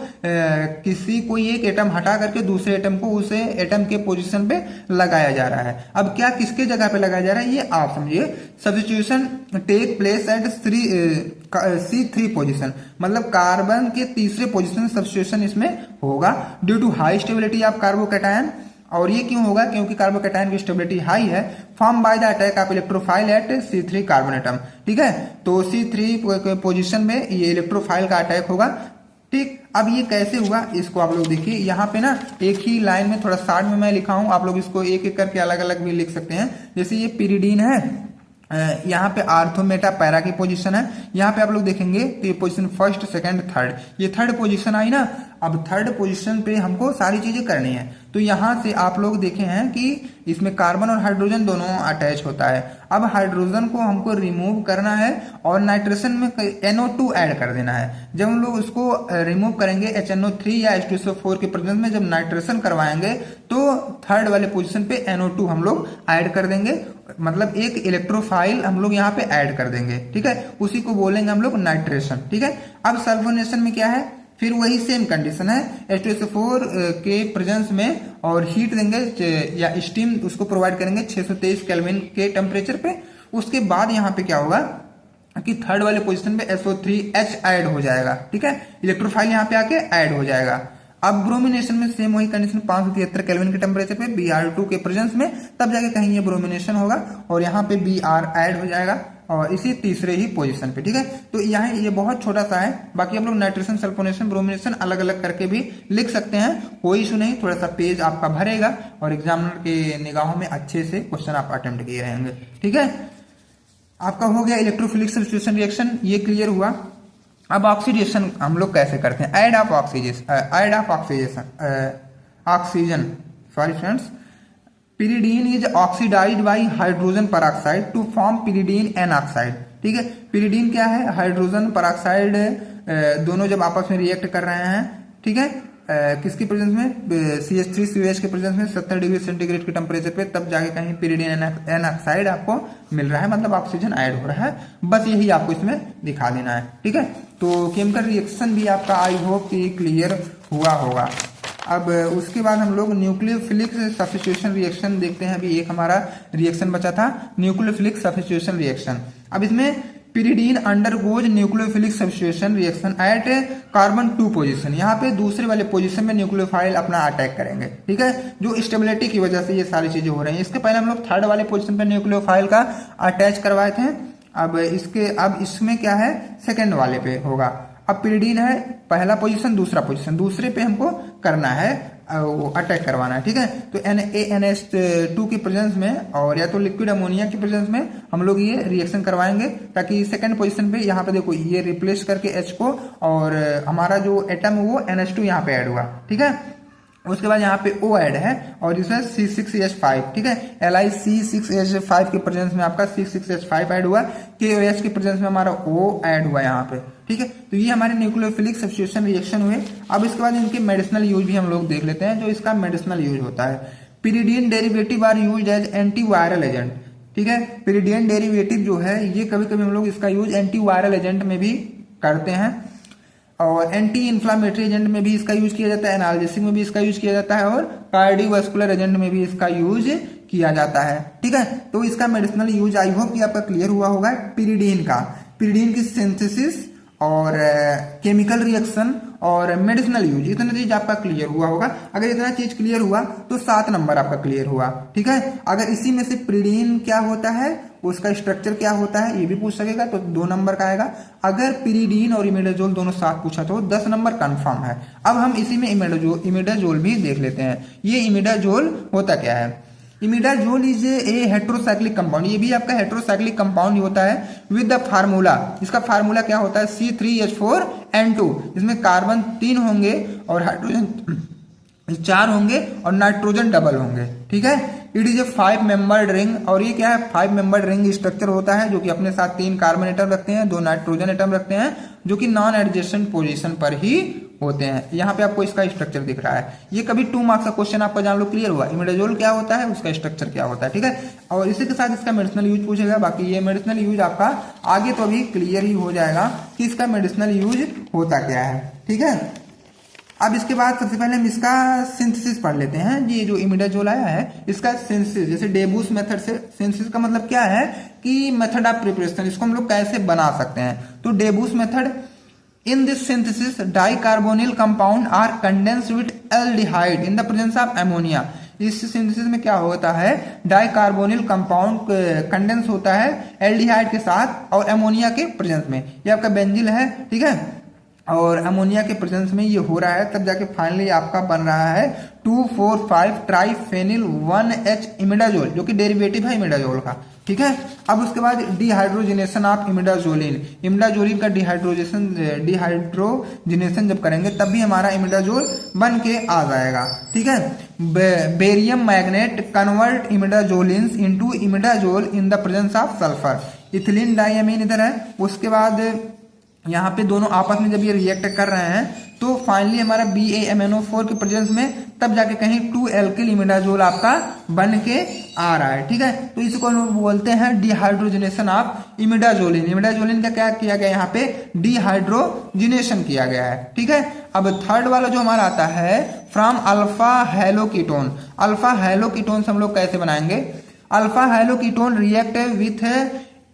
किसी कोई एक एटम हटा करके दूसरे एटम को उसे एटम के पोजीशन पे लगाया जा रहा है। अब क्या किसके जगह पे लगाया जा रहा है, ये आप समझिए। Substitution take place at C3 position, मतलब कार्बन के तीसरे पोजीशन सब्स्टिट्यूशन इसमें होगा due to high stability of carbocation. और ये क्यों होगा, क्योंकि कार्बोकैटायन की स्टेबिलिटी हाई है, form by the attack of electrophile at C3 carbon atom, ठीक है। तो C3 पोजीशन में ये इलेक्ट्रोफाइल का अटैक होगा, ठीक। अब ये कैसे हुआ, इसको आप लोग देखिए। यहाँ पे ना एक ही लाइन में थोड़ा शार्ट में मैं लिखा हूं, आप लोग इसको एक एक करके अलग अलग भी लिख सकते हैं। जैसे ये pyridine है, यहाँ पे आर्थोमेटा पैरा की पोजीशन है, यहाँ पे आप लोग देखेंगे तो ये पोजीशन फर्स्ट, सेकंड, थर्ड, ये थर्ड पोजीशन आई ना। अब थर्ड पोजीशन पे हमको सारी चीजें करनी है, तो यहाँ से आप लोग देखे हैं कि इसमें कार्बन और हाइड्रोजन दोनों अटैच होता है। अब हाइड्रोजन को हमको रिमूव करना है और नाइट्रेशन में NO2 ऐड कर देना है। जब हम लोग उसको रिमूव करेंगे HNO3 या H2SO4 के प्रेजेंस में जब नाइट्रेशन करवाएंगे तो थर्ड वाले पोजीशन पे NO2 हम लोग ऐड कर देंगे, मतलब एक इलेक्ट्रोफाइल हम लोग यहाँ पे ऐड कर देंगे, ठीक है। उसी को बोलेंगे हम लोग नाइट्रेशन, ठीक है। अब सल्फोनेशन में क्या है, फिर वही सेम कंडीशन है, H2SO4 के प्रेजेंस में और हीट देंगे या स्टीम उसको प्रोवाइड करेंगे 623 केल्विन के टेम्परेचर पे। उसके बाद यहाँ पे क्या होगा कि थर्ड वाले पोजीशन पे SO3H ऐड हो जाएगा, ठीक है। इलेक्ट्रोफाइल यहाँ पे आके ऐड हो जाएगा। अब ब्रोमिनेशन में सेम वही कंडीशन 573 केल्विन के टेम्परेचर पे Br2 के प्रेजेंस में, तब जाके कहीं ये ब्रोमिनेशन होगा और यहाँ पे Br ऐड हो जाएगा। और इसी तीसरे ही पोजीशन पे, ठीक है। तो यहाँ ये बहुत छोटा सा है, बाकी आप लोग नाइट्रेशन, सल्फोनेशन, ब्रोमिनेशन अलग अलग करके भी लिख सकते हैं, कोई इशू नहीं। थोड़ा सा पेज आपका भरेगा और एग्जामिनर के निगाहों में अच्छे से क्वेश्चन आप अटेम्प्ट किए रहेंगे, ठीक है। आपका हो गया इलेक्ट्रोफिलिक सब्स्टिट्यूशन रिएक्शन, ये क्लियर हुआ। अब ऑक्सीडेशन हम लोग कैसे करते हैं, add of oxygen sorry friends, pyridine is oxidized by hydrogen peroxide to form pyridine N oxide, ठीक है। pyridine क्या है, हाइड्रोजन पेरोक्साइड दोनों जब आपस में रिएक्ट कर रहे हैं, ठीक है, किसकी प्रेजेंस में, CH3COH के प्रेजेंस में 70 डिग्री सेंटीग्रेड के टेम्परेचर पे, तब जाके कहीं pyridine एन ऑक्साइड आपको मिल रहा है, मतलब ऑक्सीजन ऐड हो रहा है। बस यही आपको इसमें दिखा देना है, ठीक है। तो केमिकल रिएक्शन भी आपका आई होप कि क्लियर हुआ होगा। अब उसके बाद हम लोग न्यूक्लियोफिलिक सब्स्टिट्यूशन रिएक्शन देखते हैं। अभी एक हमारा रिएक्शन बचा था, न्यूक्लियोफिलिक सब्स्टिट्यूशन रिएक्शन। अब इसमें pyridine undergoes nucleophilic substitution reaction at carbon 2 position, यहाँ पे दूसरे वाले पोजीशन में न्यूक्लियोफाइल अपना अटैक करेंगे, ठीक है, जो स्टेबिलिटी की वजह से ये सारी चीजें हो रही हैं। इसके पहले हम लोग थर्ड वाले पोजीशन पे न्यूक्लियोफाइल का अटैच करवाए थे, अब इसमें क्या है, सेकेंड वाले पे होगा। अब pyridine है पहला पोजीशन, दूसरा पोजीशन, दूसरे पे हमको करना है, वो अटैक करवाना है, ठीक है। तो NaNH2 की प्रेजेंस में और या तो लिक्विड अमोनिया की प्रेजेंस में हम लोग ये रिएक्शन करवाएंगे, ताकि सेकंड पोजीशन पे यहाँ पे देखो ये रिप्लेस करके H को, और हमारा जो एटम वो NH2 यहाँ पे ऐड हुआ, ठीक है। उसके बाद यहाँ पे O ऐड है और इसमें C6H5, ठीक है, LiC6H5 के प्रेजेंस में आपका C6H5 ऐड हुआ, KOH के प्रेजेंस में हमारा O ऐड हुआ यहाँ पे, ठीक है। तो ये हमारे न्यूक्लियोफिलिक सब्स्टिट्यूशन रिएक्शन हुए। अब इसके बाद इनके मेडिसिनल यूज भी हम लोग देख लेते हैं, जो इसका मेडिसिनल यूज होता है। pyridine derivative are used as antiviral agent, ठीक है। pyridine डेरिवेटिव जो है ये कभी कभी हम लोग इसका यूज एंटीवायरल एजेंट में भी करते हैं, और एंटी इन्फ्लामेटरी एजेंट में भी इसका यूज किया जाता है, एनाल्जेसिक में भी इसका यूज किया जाता है, और कार्डियोवास्कुलर एजेंट में भी इसका यूज किया जाता है, ठीक है। तो इसका मेडिसिनल यूज आई होप कि आपका क्लियर हुआ होगा। pyridine की सिंथेसिस और केमिकल रिएक्शन और मेडिसिनल यूज, इतना चीज आपका क्लियर हुआ होगा। अगर इतना चीज क्लियर हुआ तो 7 नंबर आपका क्लियर हुआ, ठीक है। अगर इसी में से pyridine क्या होता है, उसका स्ट्रक्चर क्या होता है, ये भी पूछ सकेगा, तो 2 नंबर का आएगा। अगर pyridine और इमिडाजोल दोनों साथ पूछा तो 10 नंबर कंफर्म है। अब हम इसी में इमिडाजोल भी देख लेते हैं। ये इमिडाजोल होता क्या है, imidazole is a heterocyclic compound, ये भी आपका हेट्रोसाइक्लिक कंपाउंड होता है विद द फार्मूला। इसका फार्मूला क्या होता है, C3H4N2, इसमें कार्बन 3 होंगे और हाइड्रोजन 4 होंगे और नाइट्रोजन डबल होंगे, ठीक है। It is a 5 membered ring, और ये क्या है, 5 मेंबर्ड रिंग स्ट्रक्चर होता है, जो कि अपने साथ 3 कार्बन एटम रखते हैं, 2 नाइट्रोजन एटम रखते हैं, जो कि नॉन एडजेसेंट पोजीशन पर ही होते हैं। यहाँ पे आपको इसका स्ट्रक्चर दिख रहा है। ये कभी 2 मार्क्स का क्वेश्चन आपका जान लो क्लियर हुआ, इमिडाजोल क्या होता है, उसका स्ट्रक्चर क्या होता है, ठीक है। और इसी के साथ इसका मेडिसिनल यूज पूछेगा। बाकी ये मेडिसिनल यूज आपका आगे तो अभी क्लियर ही हो जाएगा कि इसका मेडिसिनल यूज होता क्या है, ठीक है। अब इसके बाद सबसे पहले हम इसका सिंथेसिस पढ़ लेते हैं। ये जो इमिडाजोल आया है इसका सिंथेसिस, जैसे डेबूस मेथड से, सिंथेसिस का मतलब क्या है कि मेथड ऑफ प्रिपरेशन, इसको हम लोग कैसे बना सकते हैं। तो Debus method, in this synthesis dicarbonyl compound are condensed with aldehyde in the presence of ammonia. इस सिंथेसिस में क्या होता है, डाइकार्बोनिल कंपाउंड कंडेंस होता है एल्डिहाइड के साथ और अमोनिया के प्रेजेंस में। ये आपका बेंजिल है, ठीक है, और अमोनिया के प्रेजेंस में ये हो रहा है, तब जाके फाइनली आपका बन रहा है 2,4,5 ट्राइफेनिल 1H इमिडाजोल, जो कि डेरिवेटिव है इमिडाजोल का, ठीक है। अब उसके बाद डिहाइड्रोजिनेशन ऑफ इमिडाजोलिन, इमिडाजोलिन का डिहाइड्रोजिनेशन जब करेंगे तब भी हमारा इमिडाजोल बन के आ जाएगा, ठीक है। Barium manganate convert imidazolines into imidazole in the presence of sulphur. Ethylene diamine इधर है, उसके बाद यहाँ पे दोनों आपस में जब ये रिएक्ट कर रहे हैं तो फाइनली हमारा BaMNO4 के प्रेजेंस में तब जाके कहीं 2 एल्किल इमिडाजोल आपका बन के आ रहा है, ठीक है। तो इसको हम बोलते हैं डिहाइड्रोजिनेशन ऑफ इमिडाजोलिन। इमिडाजोलिन का क्या किया गया, यहाँ पे डिहाइड्रोजिनेशन किया गया है, ठीक है। अब थर्ड वाला जो हमारा आता है from alpha haloketone. Alpha haloketone हम लोग कैसे बनाएंगे, alpha haloketone react with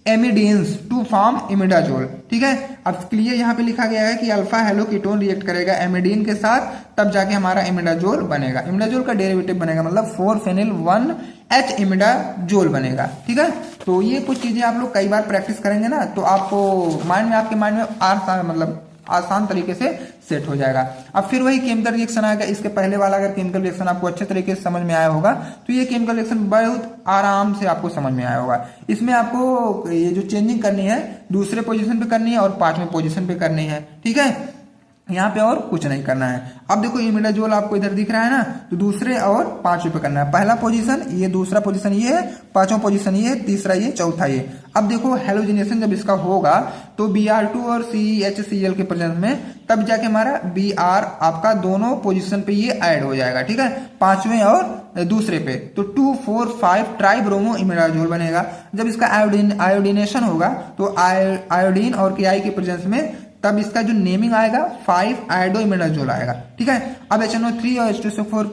amidines to form imidazole. ठीक है, अब क्लियर यहाँ पे लिखा गया है कि अल्फा हेलो कीटोन रिएक्ट करेगा एमिडीन के साथ, तब जाके हमारा इमिडाजोल बनेगा। इमिडाजोल का डेरिवेटिव बनेगा मतलब 4 फेनिल 1 H इमिडाजोल बनेगा। ठीक है, तो ये कुछ चीजें आप लोग कई बार प्रैक्टिस करेंगे ना तो आपको आपके माइंड में आसान तरीके से सेट हो जाएगा। अब फिर वही केमिकल रिएक्शन आएगा। इसके पहले वाला अगर केमिकल रिएक्शन आपको अच्छे तरीके से समझ में आया होगा तो ये केमिकल रिएक्शन बहुत आराम से आपको समझ में आया होगा। इसमें आपको ये जो चेंजिंग करनी है दूसरे पोजीशन पे करनी है और 5वें पोजीशन पे करनी है। ठीक है, यहाँ पे और कुछ नहीं करना है। अब देखो इमिडाजोल आपको इधर दिख रहा है ना, तो दूसरे और 5वें पे करना है। पहला पोजीशन ये, दूसरा पोजीशन ये है, 5वां पोजीशन ये, तीसरा ये, चौथा ये। अब देखो हेलोजिनेशन जब इसका होगा तो Br2 और CHCl के प्रेजेंस में तब जाके हमारा Br आपका दोनों पोजीशन पे ये ऐड हो जाएगा। ठीक है, 5वें और दूसरे पे, तो 2 4 5 ट्राइब्रोमो इमिडाजोल बनेगा। जब इसका आयोडीनेशन होगा तो आयोडीन और Ki के प्रेजेंस में तब इसका जो नेमिंग आएगा 5 आयोडो इमिडाजोल आएगा। ठीक है, अब HNO3 और H2SO4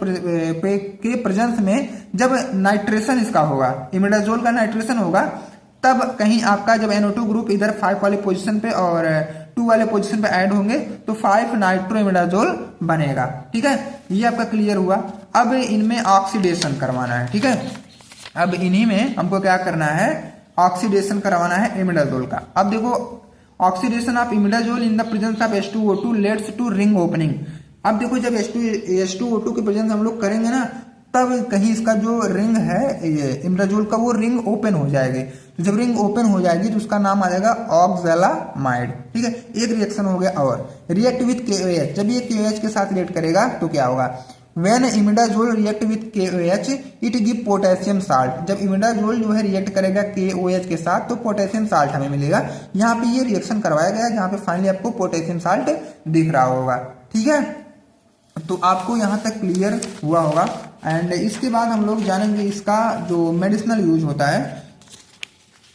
के प्रेजेंस में जब नाइट्रेशन इसका होगा, इमिडाजोल का नाइट्रेशन होगा, तब कहीं आपका जब NO2 ग्रुप इधर 5 वाले पोजीशन पे और 2 वाले पोजीशन पे ऐड होंगे तो 5 नाइट्रो इमिडाजोल बनेगा। ठीक है, ये आपका क्लियर हुआ। अब इनमें ऑक्सीडेशन करवाना है। ठीक है, अब इन्हीं में हमको क्या करना है, ऑक्सीडेशन करवाना है इमिडाजोल का। अब देखो oxidation of imidazole in the presence of H2O2 leads to ring opening. अब देखो जब H2O2 के प्रेजेंस हम लोग करेंगे ना तब कहीं इसका जो रिंग है ये इमिडाजोल का वो रिंग ओपन हो जाएगी। तो जब रिंग ओपन हो जाएगी तो उसका नाम आ जाएगा ऑक्सैलामाइड। ठीक है, एक रिएक्शन हो गया। और रिएक्ट विथ KOH, जब ये KOH के साथ रिएक्ट करेगा तो क्या होगा, When imidazole react with KOH, it give potassium salt। जब इमिडाजोल जो है रिएक्ट करेगा KOH के साथ तो पोटेशियम साल्ट हमें मिलेगा। यहाँ पे ये रिएक्शन करवाया गया है जहाँ पे फाइनली आपको पोटेशियम साल्ट दिख रहा होगा। ठीक है, तो आपको यहाँ तक क्लियर हुआ होगा। एंड इसके बाद हम लोग जानेंगे इसका जो मेडिसिनल यूज होता है।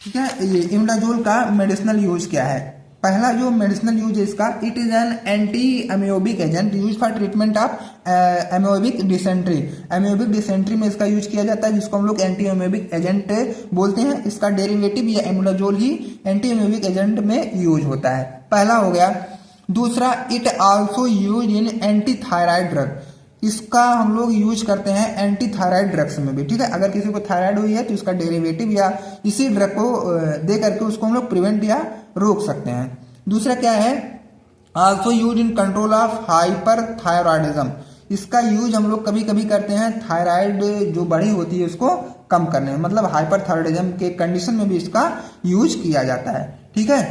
ठीक है, ये इमिडाजोल का मेडिसिनल यूज क्या है। पहला जो मेडिसिनल यूज है इसका, it is an anti amoebic agent use for treatment of amoebic dysentery. Amoebic dysentery में इसका यूज किया जाता है जिसको हम लोग एंटी अमियोबिक एजेंट बोलते हैं। इसका डेरिवेटिव या इमिडाजोल ही एंटी अमियोबिक एजेंट में यूज होता है। पहला हो गया। दूसरा, it also use in anti thyroid drug. इसका हम लोग यूज करते हैं एंटी थायराइड ड्रग्स में भी। ठीक है, अगर किसी को थायराइड हुई है तो इसका डेरिवेटिव या इसी ड्रग को दे करके उसको हम लोग प्रिवेंट या रोक सकते हैं। दूसरा क्या है, also use in control of hyper thyroidism. इसका यूज हम लोग कभी कभी करते हैं थायराइड जो बढ़ी होती है उसको कम करने में, मतलब हाइपर थायरॉयडिज्म के कंडीशन में भी इसका यूज किया जाता है। ठीक है,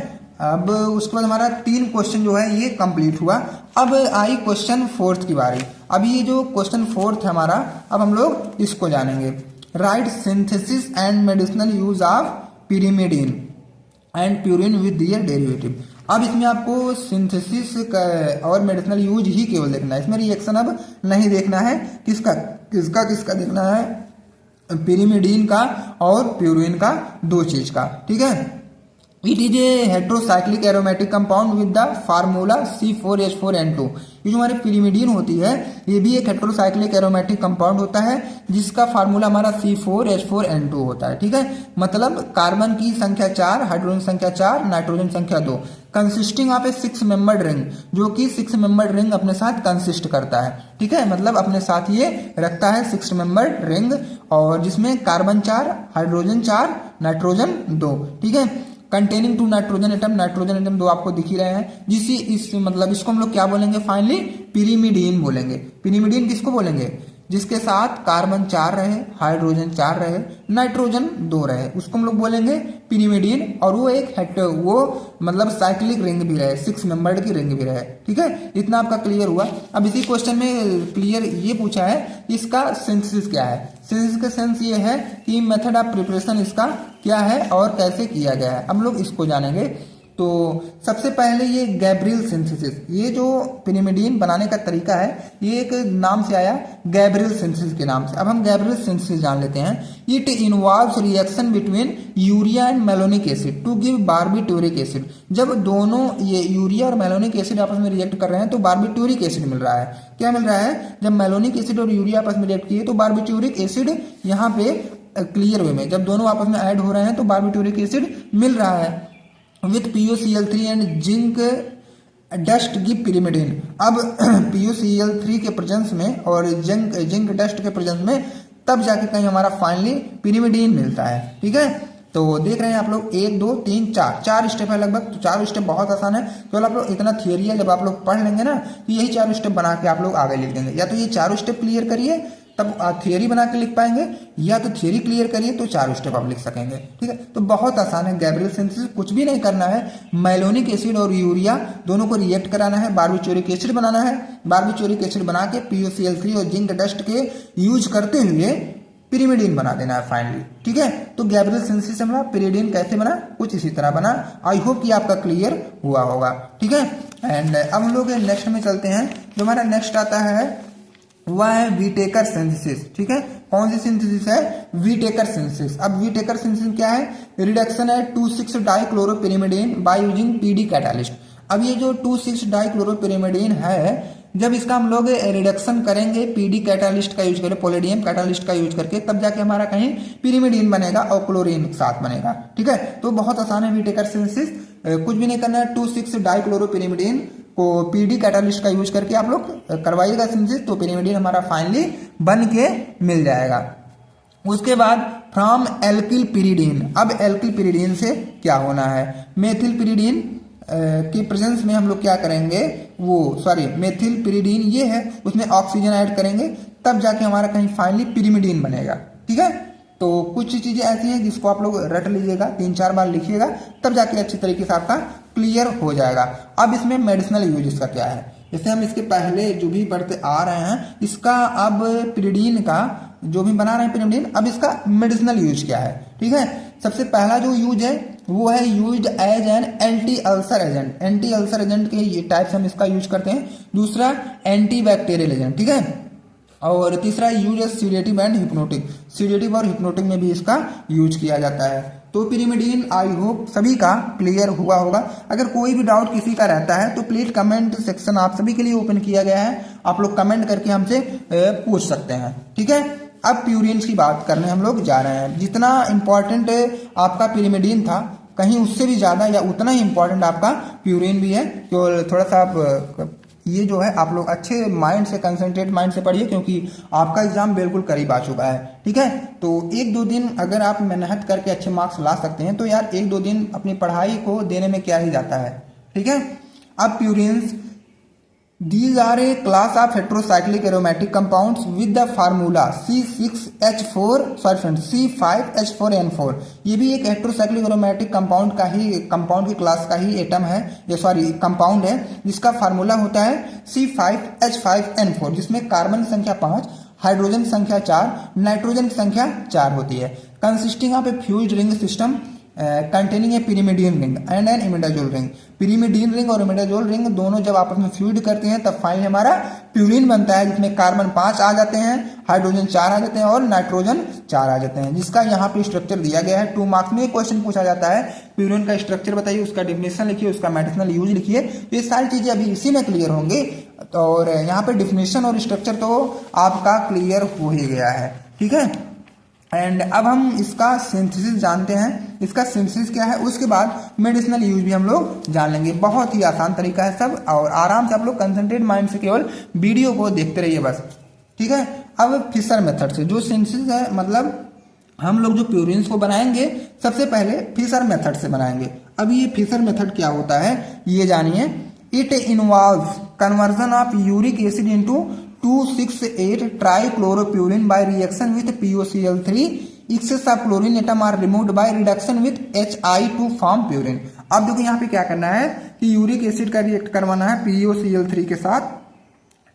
अब उसके बाद हमारा 3 क्वेश्चन जो है ये कंप्लीट हुआ। अब आई क्वेश्चन 4th की बारी। अब ये जो क्वेश्चन 4th है हमारा, अब हम लोग इसको जानेंगे। Right synthesis and medicinal use of pyrimidine and purine with their derivative. अब इसमें आपको सिंथेसिस और मेडिसिनल यूज ही केवल देखना है, इसमें रिएक्शन अब नहीं देखना है। किसका किसका किसका देखना है, pyrimidine का और प्यूरिन का, 2 चीज का। ठीक है, it is a heterocyclic aromatic compound with the formula C4H4N2। ये जो हमारी pyrimidine होती है ये भी एक हेट्रोसाइक्लिक एरोमेटिक कंपाउंड होता है जिसका फार्मूला हमारा C4H4N2 होता है। ठीक है, मतलब कार्बन की संख्या 4, हाइड्रोजन संख्या 4, नाइट्रोजन संख्या 2, consisting of A 6 membered ring, जो कि 6 मेंबर्ड रिंग अपने साथ कंसिस्ट करता है। ठीक है, मतलब अपने साथ ये रखता है 6 मेंबर्ड रिंग, और जिसमें कार्बन 4, हाइड्रोजन 4, नाइट्रोजन 2। ठीक है, containing 2 nitrogen atom, nitrogen atom 2 आपको दिख ही रहे हैं। मतलब इसको हम लोग क्या बोलेंगे, फाइनली pyrimidine बोलेंगे। pyrimidine किसको बोलेंगे, जिसके साथ कार्बन 4 रहे, हाइड्रोजन 4 रहे, नाइट्रोजन 2 रहे, उसको हम लोग बोलेंगे pyrimidine। और वो एक वो मतलब साइक्लिक रिंग भी रहे, 6 मेंबर्ड की रिंग भी रहे। ठीक है, इतना आपका क्लियर हुआ। अब इसी क्वेश्चन में क्लियर ये पूछा है इसका सिंथेसिस क्या है। सिंथेसिस का सेंस ये है कि मेथड ऑफ प्रिपरेशन इसका क्या है और कैसे किया गया है, हम लोग इसको जानेंगे। तो सबसे पहले ये गैब्रियल सिंथेसिस, ये जो pyrimidine बनाने का तरीका है ये एक नाम से आया, गैब्रियल सिंथेसिस के नाम से। अब हम गैब्रियल सिंथेसिस जान लेते हैं। It involves reaction between urea and malonic acid to give barbituric acid. जब दोनों ये यूरिया और मेलोनिक एसिड आपस में रिएक्ट कर रहे हैं तो बारबिटूरिक एसिड मिल रहा है। क्या मिल रहा है, जब मेलोनिक एसिड और यूरिया आपस में रिएक्ट किए तो बारबिटूरिक एसिड यहाँ पे क्लियर वे में, जब दोनों आपस में ऐड हो रहे हैं तो बारबिटूरिक एसिड मिल रहा है with PuCl3 and zinc dust give pyrimidine. अब PuCl3 के प्रेजेंस में और जिंक डस्ट के प्रेजेंस में तब जाके कहीं हमारा फाइनली पिरिमिडीन मिलता है। ठीक है, तो देख रहे हैं आप लोग 1 2 3 4 स्टेप है लगभग। तो 4 स्टेप बहुत आसान है, केवल आप लोग इतना थियरी है, जब आप लोग पढ़ लेंगे ना तो यही 4 स्टेप बना के आप लोग आगे लिख देंगे। या तो ये 4 स्टेप क्लियर करिए तब थियरी बना के लिख पाएंगे, या तो थियरी क्लियर करिए तो 4 स्टेप आप लिख सकेंगे। ठीक है, तो बहुत आसान है। गैब्रियल सिंथेसिस कुछ भी नहीं करना है, मैलोनिक एसिड और यूरिया दोनों को रिएक्ट कराना है, बारबिटूरिक एसिड बनाना है, बारबिटूरिक एसिड बना के PuCl3 और जिंक डस्ट के यूज करते हुए पिरिमिडीन बना देना है फाइनली। ठीक है, तो गैब्रियल सिंथेसिस से हमारा पिरिमिडीन कैसे बना, कुछ इसी तरह बना। आई होप कि आपका क्लियर हुआ होगा। ठीक है, एंड अब हम लोग नेक्स्ट में चलते हैं। जो हमारा नेक्स्ट आता है वह है वीटेकर सिंथेसिस। ठीक है, कौन सी सिंथेसिस है, वीटेकर सिंथेसिस। अब वीटेकर सिंथेसिस क्या है, रिडक्शन है 2,6 डाइक्लोरोपिरिमिडीन बाय यूजिंग PD कैटालिस्ट। अब ये जो 2,6 डाइक्लोरोपिरिमिडीन है, जब इसका हम लोग रिडक्शन करेंगे PD कैटालिस्ट का यूज करें, पोलेडियम कैटालिस्ट का यूज करके, तब जाके हमारा कहीं पिरिमिडीन बनेगा और क्लोरीन साथ बनेगा। ठीक है, तो बहुत आसान है वीटेकर सिंथेसिस, कुछ भी नहीं करना है। 2,6 डाइक्लोरोपिरिमिडीन को PD कैटालिस्ट का यूज करके आप लोग करवाइएगा सिंथेसिस, तो पिरिमिडीन हमारा फाइनली बन के मिल जाएगा। उसके बाद फ्रॉम एल्किल पिरिडीन। अब एल्किल पिरिडीन से क्या होना है, मेथिल पिरिडीन के प्रेजेंस में हम लोग क्या करेंगे, मेथिल पिरिडीन ये है, उसमें ऑक्सीजन ऐड करेंगे, तब जाके हमारा कहीं फाइनली पिरिमिडीन बनेगा। ठीक है, तो कुछ चीजें ऐसी हैं जिसको आप लोग रट लीजिएगा, 3-4 बार लिखिएगा, तब जाके अच्छी तरीके से आपका क्लियर हो जाएगा। अब इसमें मेडिसिनल यूज इसका क्या है, जैसे हम इसके पहले जो भी पढ़ते आ रहे हैं, इसका अब पिरिडीन का जो भी बना रहे हैं पिरिमिडीन, अब इसका मेडिसिनल यूज क्या है। ठीक है, सबसे पहला जो यूज है वो है used as an anti ulcer agent. Anti ulcer agent के ये टाइप से हम इसका यूज करते हैं। दूसरा एंटी बैक्टीरियल एजेंट। ठीक है, और तीसरा यूज है सीडेटिव एंड हिप्नोटिक। सीडेटिव और हिप्नोटिक में भी इसका यूज किया जाता है। तो पिरिमिडीन आई होप सभी का क्लियर हुआ होगा। अगर कोई भी डाउट किसी का रहता है तो प्लीज कमेंट सेक्शन आप सभी के लिए ओपन किया गया है, आप लोग कमेंट करके हमसे पूछ सकते हैं। ठीक है, अब प्यूरिन्स की बात करने हम लोग जा रहे हैं। जितना इंपॉर्टेंट आपका पिरिमिडीन था, कहीं उससे भी ज्यादा या उतना ही इंपॉर्टेंट आपका प्यूरिन भी है। तो थोड़ा सा आप ये जो है आप लोग अच्छे माइंड से, कंसंट्रेट माइंड से पढ़िए, क्योंकि आपका एग्जाम बिल्कुल करीब आ चुका है। ठीक है, तो 1-2 दिन अगर आप मेहनत करके अच्छे मार्क्स ला सकते हैं तो यार 1-2 दिन अपनी पढ़ाई को देने में क्या ही जाता है। ठीक है, अब purines, these are a class of heterocyclic aromatic compounds with the formula C5H4N4। ये भी एक हेटेरोसाइक्लिक एरोमेटिक कंपाउंड की क्लास का ही एटम है, कंपाउंड है, जिसका फार्मूला होता है C5H5N4, जिसमें कार्बन संख्या 5, हाइड्रोजन संख्या 4, नाइट्रोजन संख्या 4 होती है। Consisting of a fused ring system containing a pyrimidine ring and an imidazole ring. Pyrimidine ring और इमिडाजोल रिंग दोनों जब आपस में फ्यूड करते हैं तब फाइनली हमारा प्यूरिन बनता है, जिसमें कार्बन 5 आ जाते हैं, हाइड्रोजन 4 आ जाते हैं और नाइट्रोजन 4 आ जाते हैं, जिसका यहाँ पे स्ट्रक्चर दिया गया है। 2 मार्क्स में क्वेश्चन पूछा जाता है, प्यूरिन का स्ट्रक्चर बताइए, उसका डिफिनेशन लिखिए, उसका मेडिसिनल यूज लिखिए। ये सारी चीजें अभी इसी में क्लियर होंगे, और यहाँ पे डिफिनेशन और स्ट्रक्चर तो आपका क्लियर हो ही गया है। ठीक है, एंड अब हम इसका सिंथेसिस जानते हैं, इसका सिंथेसिस क्या है, उसके बाद मेडिसिनल यूज भी हम लोग जान लेंगे। बहुत ही आसान तरीका है सब, और आराम से आप लोग कंसंट्रेट माइंड से केवल वीडियो को देखते रहिए बस। ठीक है, अब फिशर मेथड से जो सिंथेसिस है, मतलब हम लोग जो प्यूरिन्स को बनाएंगे सबसे पहले फिशर मेथड से बनाएंगे। अब ये फिशर मेथड क्या होता है ये जानिए। It involves conversion of uric acid into 2,6,8 trichloropurin by reaction with PuCl3. Excess of chlorine atom are removed by reduction with Hi to form purine. अब देखो यहाँ पे क्या करना है कि यूरिक एसिड का रिएक्ट करवाना है PuCl3 के साथ।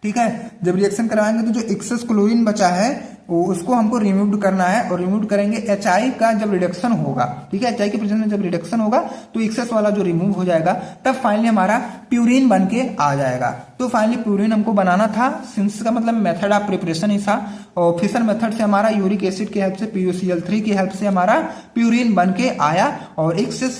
ठीक है, जब रिएक्शन कराएंगे तो जो एक्सेस क्लोरीन बचा है उसको हमको रिमूव करना है, और रिमूव करेंगे Hi का जब रिडक्शन होगा। ठीक है, Hi के प्रेजेंस में जब रिडक्शन होगा तो एक्सेस वाला जो रिमूव हो जाएगा, तब फाइनली हमारा प्यूरिन बन के आ जाएगा। तो फाइनली प्यूरिन हमको बनाना था, सिंथेसिस का मतलब मेथड ऑफ प्रिपरेशन ही था, और फिशर मेथड से हमारा यूरिक एसिड की हेल्प से, PuCl3 की हेल्प से हमारा प्यूरिन बन के आया, और एक्सेस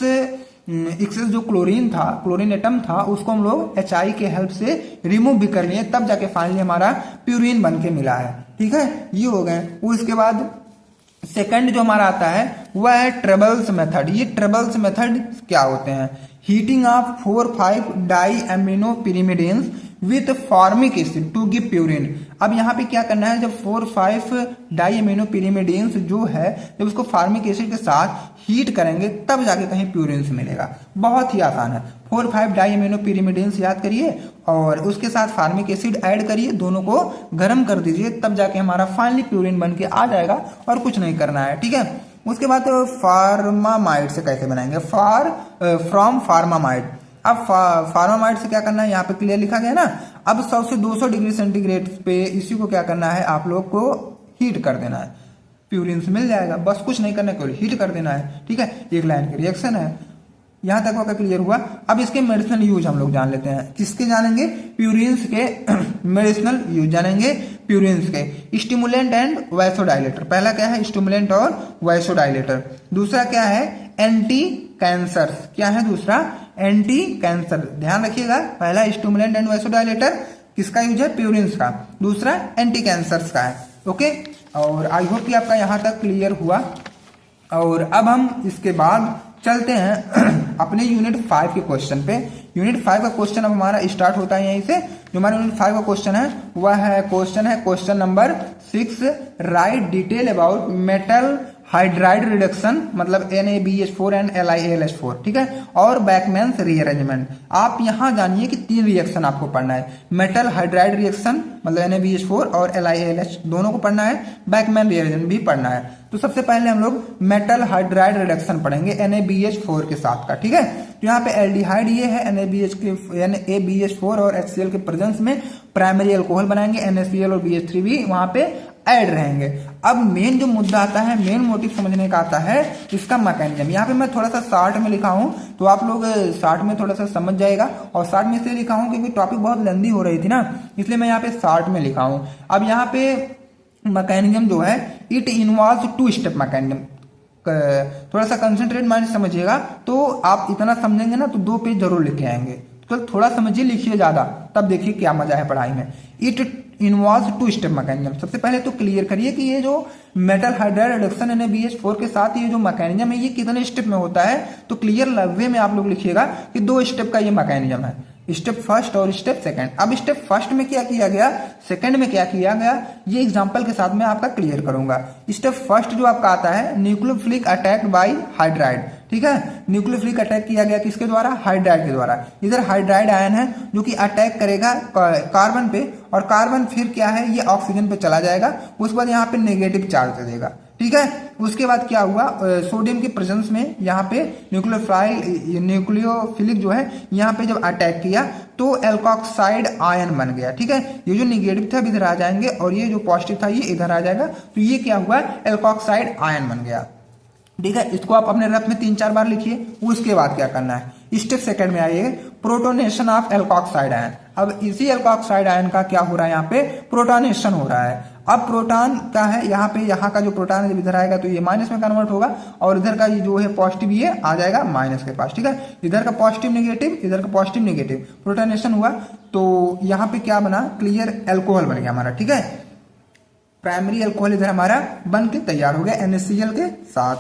जो क्लोरीन था, क्लोरीन एटम था, उसको हम लोग Hi के हेल्प से रिमूव भी कर लिए, तब जाके फाइनली हमारा प्यूरिन बन के मिला है। ठीक है, ये हो गए। उसके बाद सेकंड जो हमारा आता है वह है ट्रेबल्स मेथड। ये ट्रेबल्स मेथड क्या होते हैं? Heating of 4,5 di amino pyrimidines with formic acid to give purine. अब यहाँ पे क्या करना है, जब 4,5 डाई एमिनो पिरिमिडिन्स जो है जब उसको फॉर्मिक एसिड के साथ हीट करेंगे तब जाके कहीं प्यूरिन से मिलेगा। बहुत ही आसान है। 4,5 डाई एमिनो पिरिमिडिन्स याद करिए और उसके साथ फार्मिक एसिड ऐड करिए, दोनों को गर्म कर दीजिए, तब जाके हमारा फाइनली प्यूरिन बन के आ जाएगा और कुछ नहीं करना है। ठीक है। उसके बाद फार्मामाइड से कैसे बनाएंगे? फ्रॉम फार्मामाइड। अब फार्मामाइड से क्या करना है, यहाँ पे क्लियर लिखा गया ना। अब 100 से 200 डिग्री सेंटीग्रेड पे इसी को क्या करना है, आप लोग को हीट कर देना है, प्यूरिन से मिल जाएगा। बस कुछ नहीं करना, केवल हीट कर देना है। ठीक है, एक लाइन की रिएक्शन है। यहां तक आपका क्लियर हुआ। अब इसके मेडिसिनल यूज हम लोग जान लेते हैं। किसके जानेंगे? प्यूरिन्स के मेडिसिनल यूज जानेंगे। प्यूरिन्स के स्टिमुलेंट एंड वैसोडाइलेटर। पहला क्या है? स्टिमुलेंट और वैसोडाइलेटर। दूसरा क्या है? Anti cancer. क्या है दूसरा? Anti cancer. ध्यान रखिएगा, पहला स्टिमुलेंट एंड वैसोडाइलेटर किसका यूज है? प्यूरिन्स का। दूसरा एंटी कैंसर का है। ओके, और आई होप कि आपका यहां तक क्लियर हुआ। और अब हम इसके बाद चलते हैं अपने यूनिट 5 के क्वेश्चन पे। यूनिट 5 का क्वेश्चन अब हमारा स्टार्ट होता है यहीं से। जो हमारा यूनिट 5 का क्वेश्चन है वह है question number 6। Right detail about metal hydride reduction, मतलब NaBH4 एंड LiAlH4। ठीक है, और बैकमैन्स रीअरेंजमेंट। आप यहां जानिए कि 3 रिएक्शन आपको पढ़ना है। मेटल हाइड्राइड रिएक्शन मतलब NaBH4 और LiAlH दोनों को पढ़ना है, बैकमैन रीअरेंजमेंट भी पढ़ना है। तो सबसे पहले हम लोग मेटल हाइड्राइड रिडक्शन पढ़ेंगे NaBH4 के साथ का। ठीक है, तो यहाँ पे एल्डिहाइड ये है, NaBH4 और HCl के प्रेजेंस में प्राइमरी अल्कोहल बनाएंगे, NaCl और BH3 भी वहां पे ऐड रहेंगे। अब मेन जो मुद्दा आता है, मेन मोटिव समझने का आता है इसका मैकेनिज्म। यहाँ पे मैं थोड़ा सा शार्ट में लिखा हूँ, तो आप लोग शार्ट में थोड़ा सा समझ जाएगा। और शार्ट में इसलिए लिखा हूँ क्योंकि टॉपिक बहुत लेंदी हो रही थी ना, इसलिए मैं यहाँ पे शार्ट में लिखा हूँ। अब यहाँ पे मैकेनिज्म जो है, इट इन्वॉल्व्स 2 स्टेप मैकेनिज्म। थोड़ा सा कंसंट्रेट माइंड समझिएगा, तो आप इतना समझेंगे ना तो 2 पेज जरूर लिख के आएंगे। तो थोड़ा समझिए, लिखिए ज्यादा, तब देखिए क्या मजा है पढ़ाई में। It involves 2 step mechanism. सबसे पहले तो क्लियर करिए कि ये जो मेटल हाइड्राइड रिडक्शन NaBH4 के साथ ये जो मैकेनिज्म है ये कितने स्टेप में होता है। तो क्लियर वे में आप लोग लिखिएगा कि 2 स्टेप का ये मैकेनिज्म है, स्टेप फर्स्ट और स्टेप सेकंड। अब स्टेप फर्स्ट में क्या किया गया, सेकंड में क्या किया गया, ये एग्जांपल के साथ मैं आपका क्लियर करूंगा। स्टेप फर्स्ट जो आपका आता है, न्यूक्लियोफिलिक अटैक बाय हाइड्राइड। ठीक है, न्यूक्लियोफिलिक अटैक किया गया किसके द्वारा? हाइड्राइड के द्वारा। इधर हाइड्राइड आयन है जो कि अटैक करेगा कार्बन पे, और कार्बन फिर क्या है, ये ऑक्सीजन पे चला जाएगा, उसके बाद यहाँ पे नेगेटिव चार्ज दे देगा। ठीक है, उसके बाद क्या हुआ, सोडियम के प्रेजेंस में यहाँ पे न्यूक्लियोफिलिक जो है यहाँ पे जब अटैक किया तो एल्कोक्साइड आयन बन गया। ठीक है, ये जो निगेटिव था इधर आ जाएंगे और ये जो पॉजिटिव था ये इधर आ जाएगा, तो ये क्या हुआ, एल्कोक्साइड आयन बन गया। ठीक है, इसको आप अपने रफ में 3-4 बार लिखिए। उसके बाद क्या करना है, स्टेप सेकंड में आइए, प्रोटोनेशन ऑफ एल्कोक्साइड आयन। अब इसी एल्कोक्साइड आयन का क्या हो रहा है, यहाँ पे प्रोटोनेशन हो रहा है। अब प्रोटॉन का है यहाँ पे, यहाँ का जो प्रोटॉन है जब इधर आएगा तो ये माइनस में कन्वर्ट होगा, और इधर का ये जो है पॉजिटिव ये आ जाएगा माइनस के पास। ठीक है, इधर का पॉजिटिव नेगेटिव, इधर का पॉजिटिव नेगेटिव, प्रोटोनेशन हुआ तो यहाँ पे क्या बना, क्लियर अल्कोहल बन गया हमारा। ठीक है, प्राइमरी अल्कोहल इधर हमारा बन के तैयार हो गया NaCl के साथ।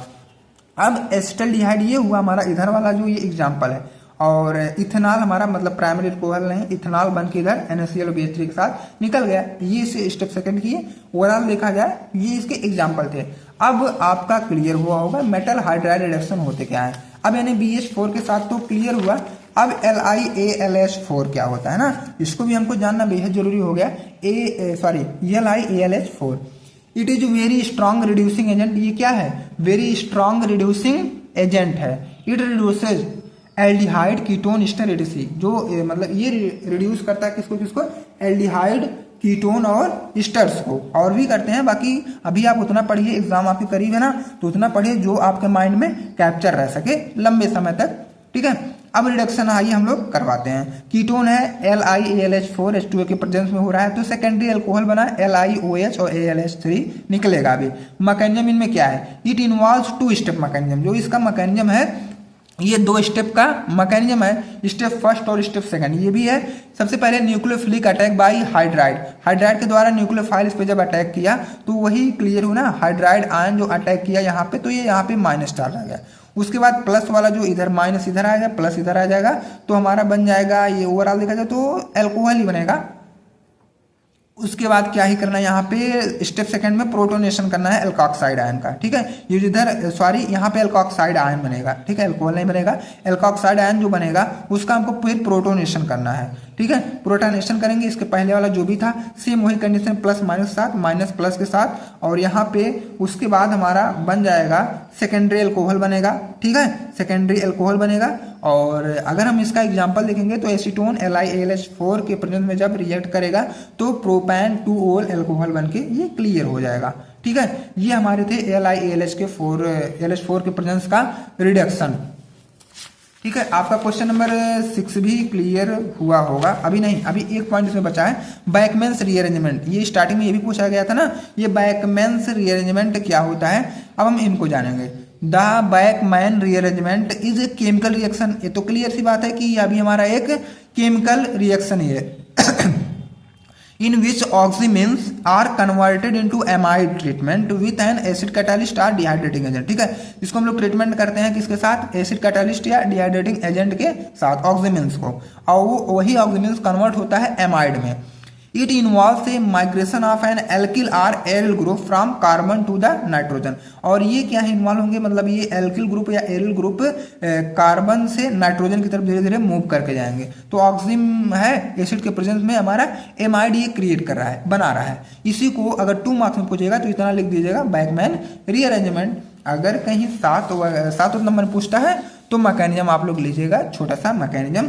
अब एसिटाल्डिहाइड ये हुआ हमारा इधर वाला जो ये एग्जाम्पल है, और इथेनॉल हमारा मतलब प्राइमरी अल्कोहल नहीं, इथेनॉल बन के इधर NaCl और BH3 के साथ निकल गया। ये इसे स्टेप सेकंड की ओवरऑल देखा जाए ये इसके एग्जाम्पल थे। अब आपका क्लियर हुआ होगा मेटल हाइड्राइड रिडक्शन होते क्या है। अब NaBH4 के साथ तो क्लियर हुआ। अब LiAlH4 क्या होता है ना, इसको भी हमको जानना बेहद जरूरी हो गया। LiAlH4 it is very strong reducing agent. ये क्या है, वेरी स्ट्रॉन्ग रिड्यूसिंग एजेंट है। It reduces aldehyde ketone ester एडिसी, जो मतलब ये रिड्यूस करता है किसको किसको, एल्डिहाइड कीटोन और स्टर्स को, और भी करते हैं। बाकी अभी आप उतना पढ़िए, एग्जाम आपके करीब है ना, तो उतना पढ़िए जो आपके माइंड में कैप्चर रह सके लंबे समय तक। ठीक है, अब रिडक्शन आइए हम लोग करवाते हैं। कीटोन है LiAlH4 H2O के प्रेजेंस में हो रहा है, तो सेकेंडरी अल्कोहल बना LiOH और AlH3 निकलेगा। अभी मैकेनिज्म इनमें क्या है, इट इन्वॉल्व्स 2 स्टेप मैकेनिज्म। जो इसका मैकेनिज्म है ये दो स्टेप का मैकेनिज्म है, स्टेप फर्स्ट और स्टेप सेकंड। ये भी है, सबसे पहले nucleophilic attack by hydride, hydride के द्वारा न्यूक्लियोफाइल इस पे जब अटैक किया तो वही क्लियर हुआ ना, हाइड्राइड आयन जो अटैक किया यहाँ पे, तो ये यहाँ पे माइनस चार्ज आ गया। उसके बाद प्लस वाला जो इधर माइनस इधर आएगा, प्लस इधर आ जाएगा, तो हमारा बन जाएगा ये ओवरऑल देखा जाए तो एल्कोहल ही बनेगा। उसके बाद क्या ही करना है यहाँ पे, स्टेप सेकंड में प्रोटोनेशन करना है एल्कोक्साइड आयन का, ठीक है। ये इधर सॉरी यहाँ पे एल्कोक्साइड आयन बनेगा, ठीक है, एल्कोहल नहीं बनेगा। एल्कोक्साइड आयन जो बनेगा उसका हमको फिर प्रोटोनेशन करना है, ठीक है। प्रोटोनेशन करेंगे, इसके पहले वाला जो भी था सेम वही कंडीशन, प्लस माइनस साथ, माइनस प्लस के साथ, और यहाँ पे उसके बाद हमारा बन जाएगा सेकेंडरी एल्कोहल बनेगा, ठीक है, सेकेंडरी एल्कोहल बनेगा। और अगर हम इसका एग्जांपल देखेंगे तो एसीटोन LiAlH4 के प्रेजेंस में जब रिएक्ट करेगा तो प्रोपैन 2-ओल एल्कोहल बनके ये क्लियर हो जाएगा, ठीक है। ये हमारे थे LiAlH4 के प्रेजेंस का रिडक्शन, ठीक है। आपका क्वेश्चन नंबर 6 भी क्लियर हुआ होगा। अभी नहीं, अभी एक पॉइंट इसमें बचा है, बैकमैन्स रीअरेंजमेंट। ये स्टार्टिंग में ये भी पूछा गया था ना, ये बैकमैन्स रीअरेंजमेंट क्या होता है, अब हम इनको जानेंगे। The Beckmann rearrangement is a chemical reaction. ये तो क्लियर सी बात है कि अभी हमारा एक केमिकल रिएक्शन है in which oxyamines are converted into amide treatment with an acid catalyst or dehydrating agent, ठीक है। इसको हम लोग ट्रीटमेंट करते हैं किसके साथ, एसिड कैटालिस्ट या डिहाइड्रेटिंग एजेंट के साथ, ऑक्सीमेंस को, और वही ऑक्सीमेंस कन्वर्ट होता है एमाइड में। It involves a migration of an alkyl और aryl group from carbon to the nitrogen. और ये क्या है इन्वॉल्व होंगे, मतलब ये एल्किल ग्रुप या एरिल ग्रुप कार्बन से नाइट्रोजन की तरफ धीरे धीरे मूव करके जाएंगे। तो ऑक्सीजन है एसिड के प्रेजेंस में हमारा एमाइड ये क्रिएट कर रहा है, बना रहा है। इसी को अगर 2 मार्क्स में पूछेगा तो इतना लिख दीजिएगा, बैकमैन रीअरेंजमेंट। अगर कहीं 7 नंबर पूछता है तो मैकेनिज्म आप लोग लीजिएगा, छोटा सा मैकेनिज्म,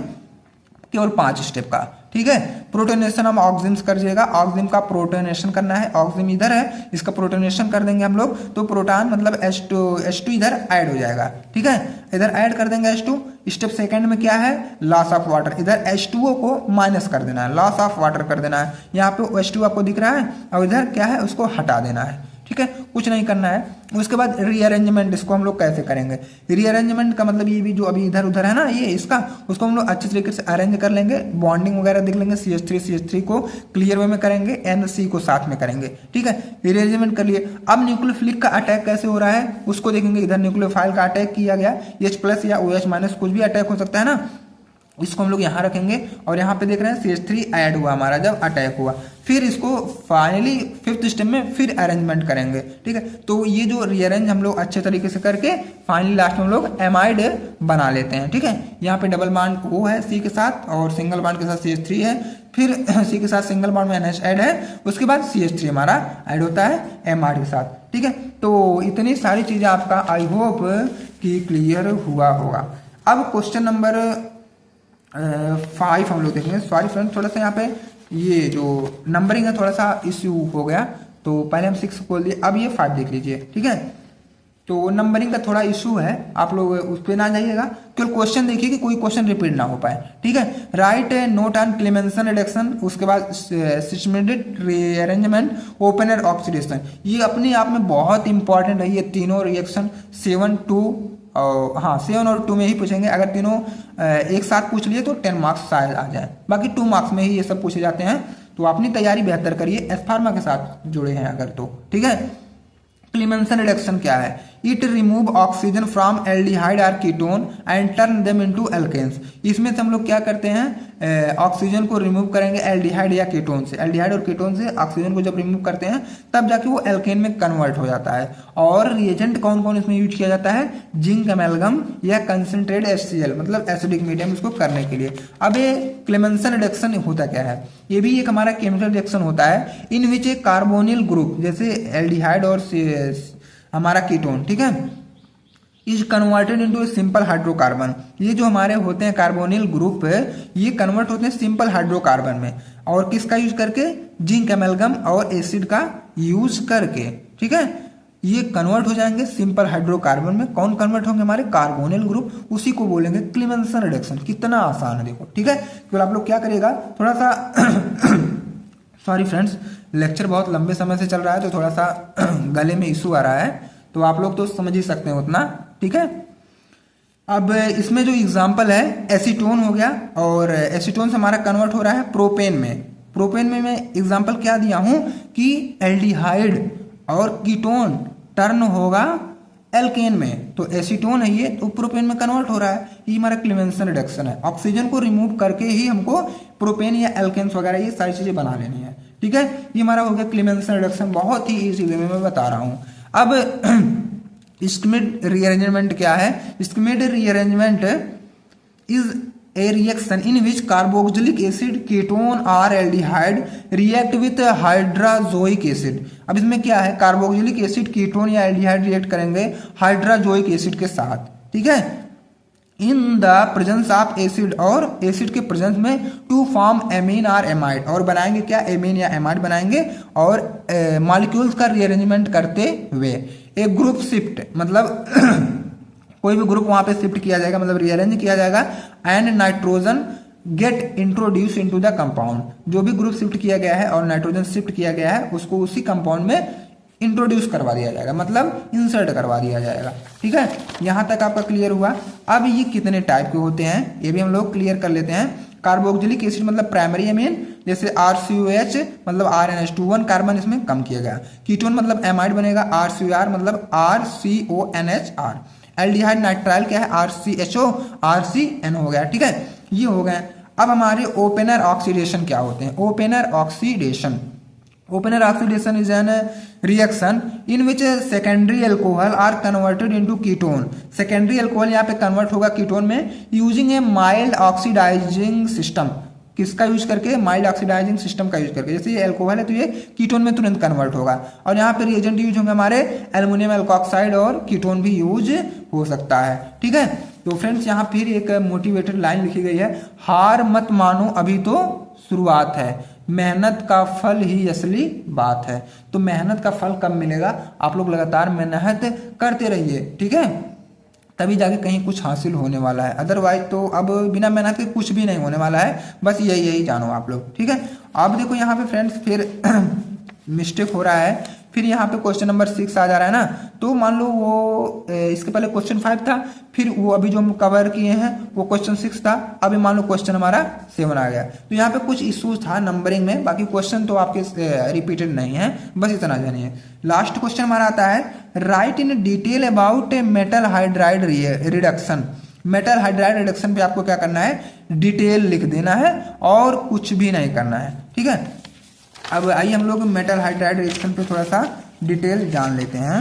केवल 5 स्टेप का, ठीक है। प्रोटोनेशन हम ऑक्सीजन कर दिएगा, ऑक्सीजन का प्रोटोनेशन करना है, ऑक्सीजन इधर है, इसका प्रोटोनेशन कर देंगे हम लोग, तो प्रोटॉन मतलब H2 इधर ऐड हो जाएगा, ठीक है, इधर ऐड कर देंगे H2। स्टेप सेकंड में क्या है, लॉस ऑफ वाटर, इधर H2O को माइनस कर देना है, लॉस ऑफ वाटर कर देना है। यहाँ पे H2 आपको दिख रहा है और इधर क्या है उसको हटा देना है, ठीक है, कुछ नहीं करना है। उसके बाद रीअरेंजमेंट, इसको हम लोग कैसे करेंगे, रीअरेंजमेंट का मतलब ये भी जो अभी इधर उधर है ना ये इसका, उसको हम लोग अच्छे तरीके से अरेंज कर लेंगे, बॉन्डिंग वगैरह देख लेंगे, CH3 को क्लियर वे में करेंगे, NC को साथ में करेंगे, ठीक है। रीअरेंजमेंट कर लिए। अब न्यूक्लियोफिलिक का अटैक कैसे हो रहा है उसको देखेंगे। इधर न्यूक्लियोफाइल का अटैक किया गया, H+ या OH- कुछ भी अटैक हो सकता है ना, इसको हम लोग यहाँ रखेंगे और यहाँ पे देख रहे हैं CH3 ऐड हुआ हमारा जब अटैक हुआ। फिर इसको फाइनली 5th स्टेप में फिर अरेंजमेंट करेंगे, ठीक है। तो ये जो रीअरेंज हम लोग अच्छे तरीके से करके फाइनली लास्ट में हम लोग एमाइड बना लेते हैं, ठीक है। यहाँ पे डबल बॉन्ड O है C के साथ और सिंगल बॉन्ड के साथ CH3 है, फिर C के साथ सिंगल बॉन्ड में NH ऐड है, उसके बाद CH3 हमारा ऐड होता है एमाइड के साथ, ठीक है। तो इतनी सारी चीजें आपका आई होप कि क्लियर हुआ होगा। अब क्वेश्चन नंबर 5 हम लोग देखेंगे। सॉरी फ्रेंड, थोड़ा सा यहाँ पे ये जो नंबरिंग है थोड़ा सा इश्यू हो गया, तो पहले हम 6 खोल दिए, अब ये 5 देख लीजिए, ठीक है। तो नंबरिंग का थोड़ा इशू है, आप लोग उस पर ना जाइएगा, केवल क्वेश्चन देखिए कि कोई क्वेश्चन रिपीट ना हो पाए, ठीक है। Right note on Clemmensen reduction, उसके बाद सिस्टमेटिक रीअरेंजमेंट, ओपनर ऑक्सीडेशन। ये अपने आप में बहुत इंपॉर्टेंट है, ये तीनों रिएक्शन 7, 2 और 7 और 2 में ही पूछेंगे। अगर तीनों एक साथ पूछ लिए तो 10 मार्क्स शायद आ जाए, बाकी 2 मार्क्स में ही ये सब पूछे जाते हैं। तो अपनी तैयारी बेहतर करिए, एस फार्मा के साथ जुड़े हैं अगर तो, ठीक है। क्लेमेंसन रिडक्शन क्या है, it remove oxygen from aldehyde और ketone and turn them into alkanes. इसमें से हम लोग क्या करते हैं, ऑक्सीजन को रिमूव करेंगे एल्डिहाइड या कीटोन से, एल्डिहाइड और कीटोन से ऑक्सीजन को जब रिमूव करते हैं तब जाके वो एल्केन में कन्वर्ट हो जाता है। और रिएजेंट कौन कौन इसमें यूज किया जाता है, जिंक एमेलगम या कंसंट्रेट HCl, मतलब एसिडिक मीडियम इसको करने के लिए। अब ये क्लेमेंसन रिडक्शन होता क्या है, ये भी एक हमारा केमिकल रिएक्शन होता है, इन विच ए कार्बोनिल ग्रुप जैसे एल्डिहाइड और हमारा कीटोन, ठीक है, is converted into simple hydrocarbon. ये जो हमारे होते हैं कार्बोनिल ग्रुप ये कन्वर्ट होते हैं सिंपल हाइड्रोकार्बन में, और किसका यूज करके, जिंक एमेलगम और एसिड का यूज करके, ठीक है। ये कन्वर्ट हो जाएंगे सिंपल हाइड्रोकार्बन में। कौन कन्वर्ट होंगे, हमारे कार्बोनिल ग्रुप, उसी को बोलेंगे क्लेमेंसन रिडक्शन। कितना आसान है देखो, ठीक है। केवल आप लोग क्या करिएगा, थोड़ा सा सॉरी फ्रेंड्स, लेक्चर बहुत लंबे समय से चल रहा है तो थोड़ा सा गले में इशू आ रहा है, तो आप लोग तो समझ ही सकते हैं उतना, ठीक है। अब इसमें जो एग्जाम्पल है एसीटोन हो गया, और एसीटोन से हमारा कन्वर्ट हो रहा है प्रोपेन में। प्रोपेन में मैं एग्जाम्पल क्या दिया हूं कि एल्डिहाइड और कीटोन टर्न होगा एल्केन में, तो एसीटोन है ये, तो प्रोपेन में कन्वर्ट हो रहा है। ये हमारा क्लीमेंसन रिडक्शन है। ऑक्सीजन को रिमूव करके ही हमको प्रोपेन या एल्केन्स वगैरह ये सारी चीजें बना लेनी है, ठीक है। ये हमारा हो गया क्लीमेंसन रिडक्शन, बहुत ही इजी वे में मैं बता रहा हूं। अब स्किमिड रीअरेंजमेंट क्या है? Schmidt rearrangement is a reaction in which carboxylic acid, ketone or aldehyde react with hydrazoic acid. अब इसमें क्या है, कार्बोक्सिलिक एसिड, कीटोन या एल्डिहाइड रिएक्ट करेंगे हाइड्राजोइक एसिड के साथ, ठीक है, इन द प्रेजेंस ऑफ एसिड, और एसिड के प्रेजेंस में टू फॉर्म एमीन और एमाइड, और बनाएंगे क्या, एमीन या एमाइड बनाएंगे, और मॉलिक्यूल्स का रीअरेंजमेंट करते हुए एक ग्रुप शिफ्ट, मतलब कोई भी ग्रुप वहां पे शिफ्ट किया जाएगा, मतलब रीअरेंज किया जाएगा, and nitrogen gate introduce into the compound. जो भी ग्रुप शिफ्ट किया गया है और नाइट्रोजन शिफ्ट किया गया है उसको उसी कंपाउंड में इंट्रोड्यूस करवा दिया जाएगा, मतलब इंसर्ट करवा दिया जाएगा, ठीक है। यहां तक आपका क्लियर हुआ। अब ये कितने टाइप के होते हैं ये भी हम लोग क्लियर कर लेते हैं। कार्बोक्सिलिक एसिड मतलब प्राइमरी एमीन, जैसे RCOH मतलब RNH2, कार्बन इसमें कम किया गया। कीटोन मतलब एमाइड बनेगा, RCOR मतलब RCONHR। एल्डिहाइड नाइट्राइल क्या है, RCHO RCN हो गया, ठीक है, ये हो गए। अब हमारे ओपेनर ऑक्सीडेशन क्या होते हैं? Oppenauer oxidation is an reaction in which secondary alcohol are converted into ketone. Secondary alcohol यहाँ पे कन्वर्ट होगा कीटोन में using a mild oxidising system. किसका यूज करके? माइल्ड ऑक्सीडाइजिंग सिस्टम का यूज करके। जैसे ये अल्कोहल है तो ये कीटोन में तुरंत कन्वर्ट होगा, और यहाँ पे रिएजेंट यूज होंगे हमारे एल्युमिनियम एल्कोक्साइड, और कीटोन भी यूज हो सकता है, ठीक है। तो फ्रेंड्स यहाँ फिर एक मोटिवेटेड लाइन लिखी गई है, हार मत मानो अभी तो शुरुआत है, मेहनत का फल ही असली बात है। तो मेहनत का फल कब मिलेगा? आप लोग लगातार मेहनत करते रहिए, ठीक है, तभी जाके कहीं कुछ हासिल होने वाला है, अदरवाइज तो अब बिना मेहनत के कुछ भी नहीं होने वाला है। बस यही जानो आप लोग, ठीक है। अब देखो यहाँ पे फ्रेंड्स फिर मिस्टेक हो रहा है, फिर यहाँ पे क्वेश्चन नंबर 6 आ जा रहा है ना, तो मान लो वो इसके पहले क्वेश्चन 5 था, फिर वो अभी जो हम कवर किए हैं वो क्वेश्चन 6 था, अभी मान लो क्वेश्चन हमारा 7 आ गया। तो यहाँ पे कुछ इश्यूज था नंबरिंग में, बाकी क्वेश्चन तो आपके रिपीटेड नहीं है, बस इतना जानिए। लास्ट क्वेश्चन हमारा आता है, right in detail about metal hydride reduction. Metal hydride reduction पे आपको क्या करना है, डिटेल लिख देना है और कुछ भी नहीं करना है, ठीक है। अब आइए हम लोग मेटल हाइड्राइड रिएक्शन पे थोड़ा सा डिटेल जान लेते हैं।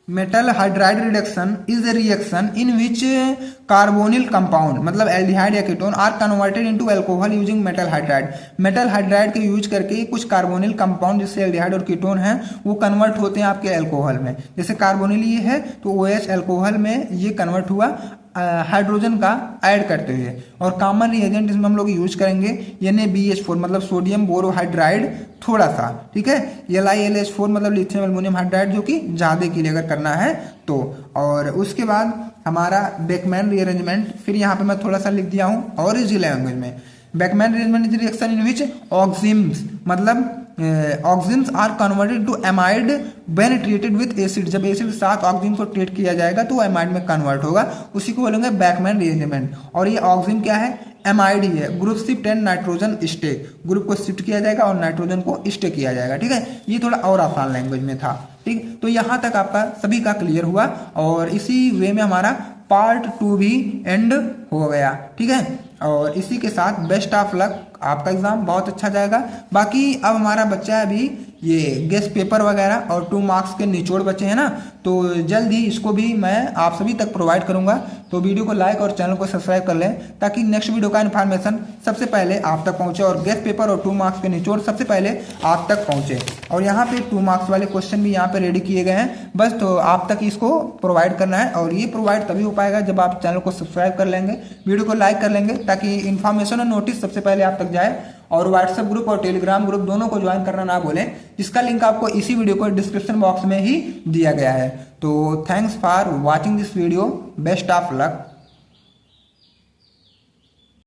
Metal hydride reduction is a reaction in which carbonyl compound मतलब एल्डिहाइड या ketone are converted into alcohol using metal hydride. Metal hydride के यूज करके कुछ कार्बोनिल कंपाउंड जिससे एल्डिहाइड और कीटोन हैं वो कन्वर्ट होते हैं आपके अल्कोहल में। जैसे कार्बोनिल ये है तो OH अल्कोहल में ये कन्वर्ट हुआ हाइड्रोजन का ऐड करते हुए, और कॉमन रिएजेंट इसमें हम लोग यूज करेंगे NaBH4 मतलब सोडियम बोरोहाइड्राइड थोड़ा सा, ठीक है, LiLH4 मतलब लिथियम एल्युमिनियम हाइड्राइड जो कि ज्यादा के लिए अगर करना है तो। और उसके बाद हमारा बेकमैन रीअरेंजमेंट, फिर यहाँ पे मैं थोड़ा सा लिख दिया हूँ और इजी लैंग्वेज में। Beckmann rearrangement is reaction in which oximes मतलब oximes are converted to amide when treated with acid. जब एसिड के साथ ऑक्सिम को ट्रीट किया जाएगा तो एमाइड में कन्वर्ट होगा, उसी को बोलेंगे बेकमैन रीअरेंजमेंट। और ये ऑक्सिम क्या है, एमाइड ही है। Group shift and nitrogen stay, group को शिफ्ट किया जाएगा और नाइट्रोजन को स्टे किया जाएगा, ठीक है। ये थोड़ा और आसान लैंग्वेज में था, ठीक। तो यहाँ तक आपका सभी का क्लियर हुआ, और इसी वे में हमारा पार्ट 2 भी एंड हो गया, ठीक है। और इसी के साथ बेस्ट ऑफ लक, आपका एग्जाम बहुत अच्छा जाएगा। बाकी अब हमारा बच्चा है अभी ये गेस्ट पेपर वगैरह और 2 मार्क्स के निचोड़ बचे हैं ना, तो जल्द ही इसको भी मैं आप सभी तक प्रोवाइड करूंगा। तो वीडियो को लाइक और चैनल को सब्सक्राइब कर लें ताकि नेक्स्ट वीडियो का इन्फॉर्मेशन सबसे पहले आप तक पहुंचे, और गेस्ट पेपर और 2 मार्क्स के निचोड़ सबसे पहले आप तक पहुंचे। और यहाँ पे 2 मार्क्स वाले क्वेश्चन भी यहाँ पे रेडी किए गए हैं, बस तो आप तक इसको प्रोवाइड करना है। और ये प्रोवाइड तभी हो पाएगा जब आप चैनल को सब्सक्राइब कर लेंगे, वीडियो को लाइक कर लेंगे, ताकि इन्फॉर्मेशन और नोटिस सबसे पहले आप तक जाए। और व्हाट्सएप ग्रुप और टेलीग्राम ग्रुप दोनों को ज्वाइन करना ना भूलें, जिसका लिंक आपको इसी वीडियो को डिस्क्रिप्शन बॉक्स में ही दिया गया है। तो thanks for watching this video, best of luck.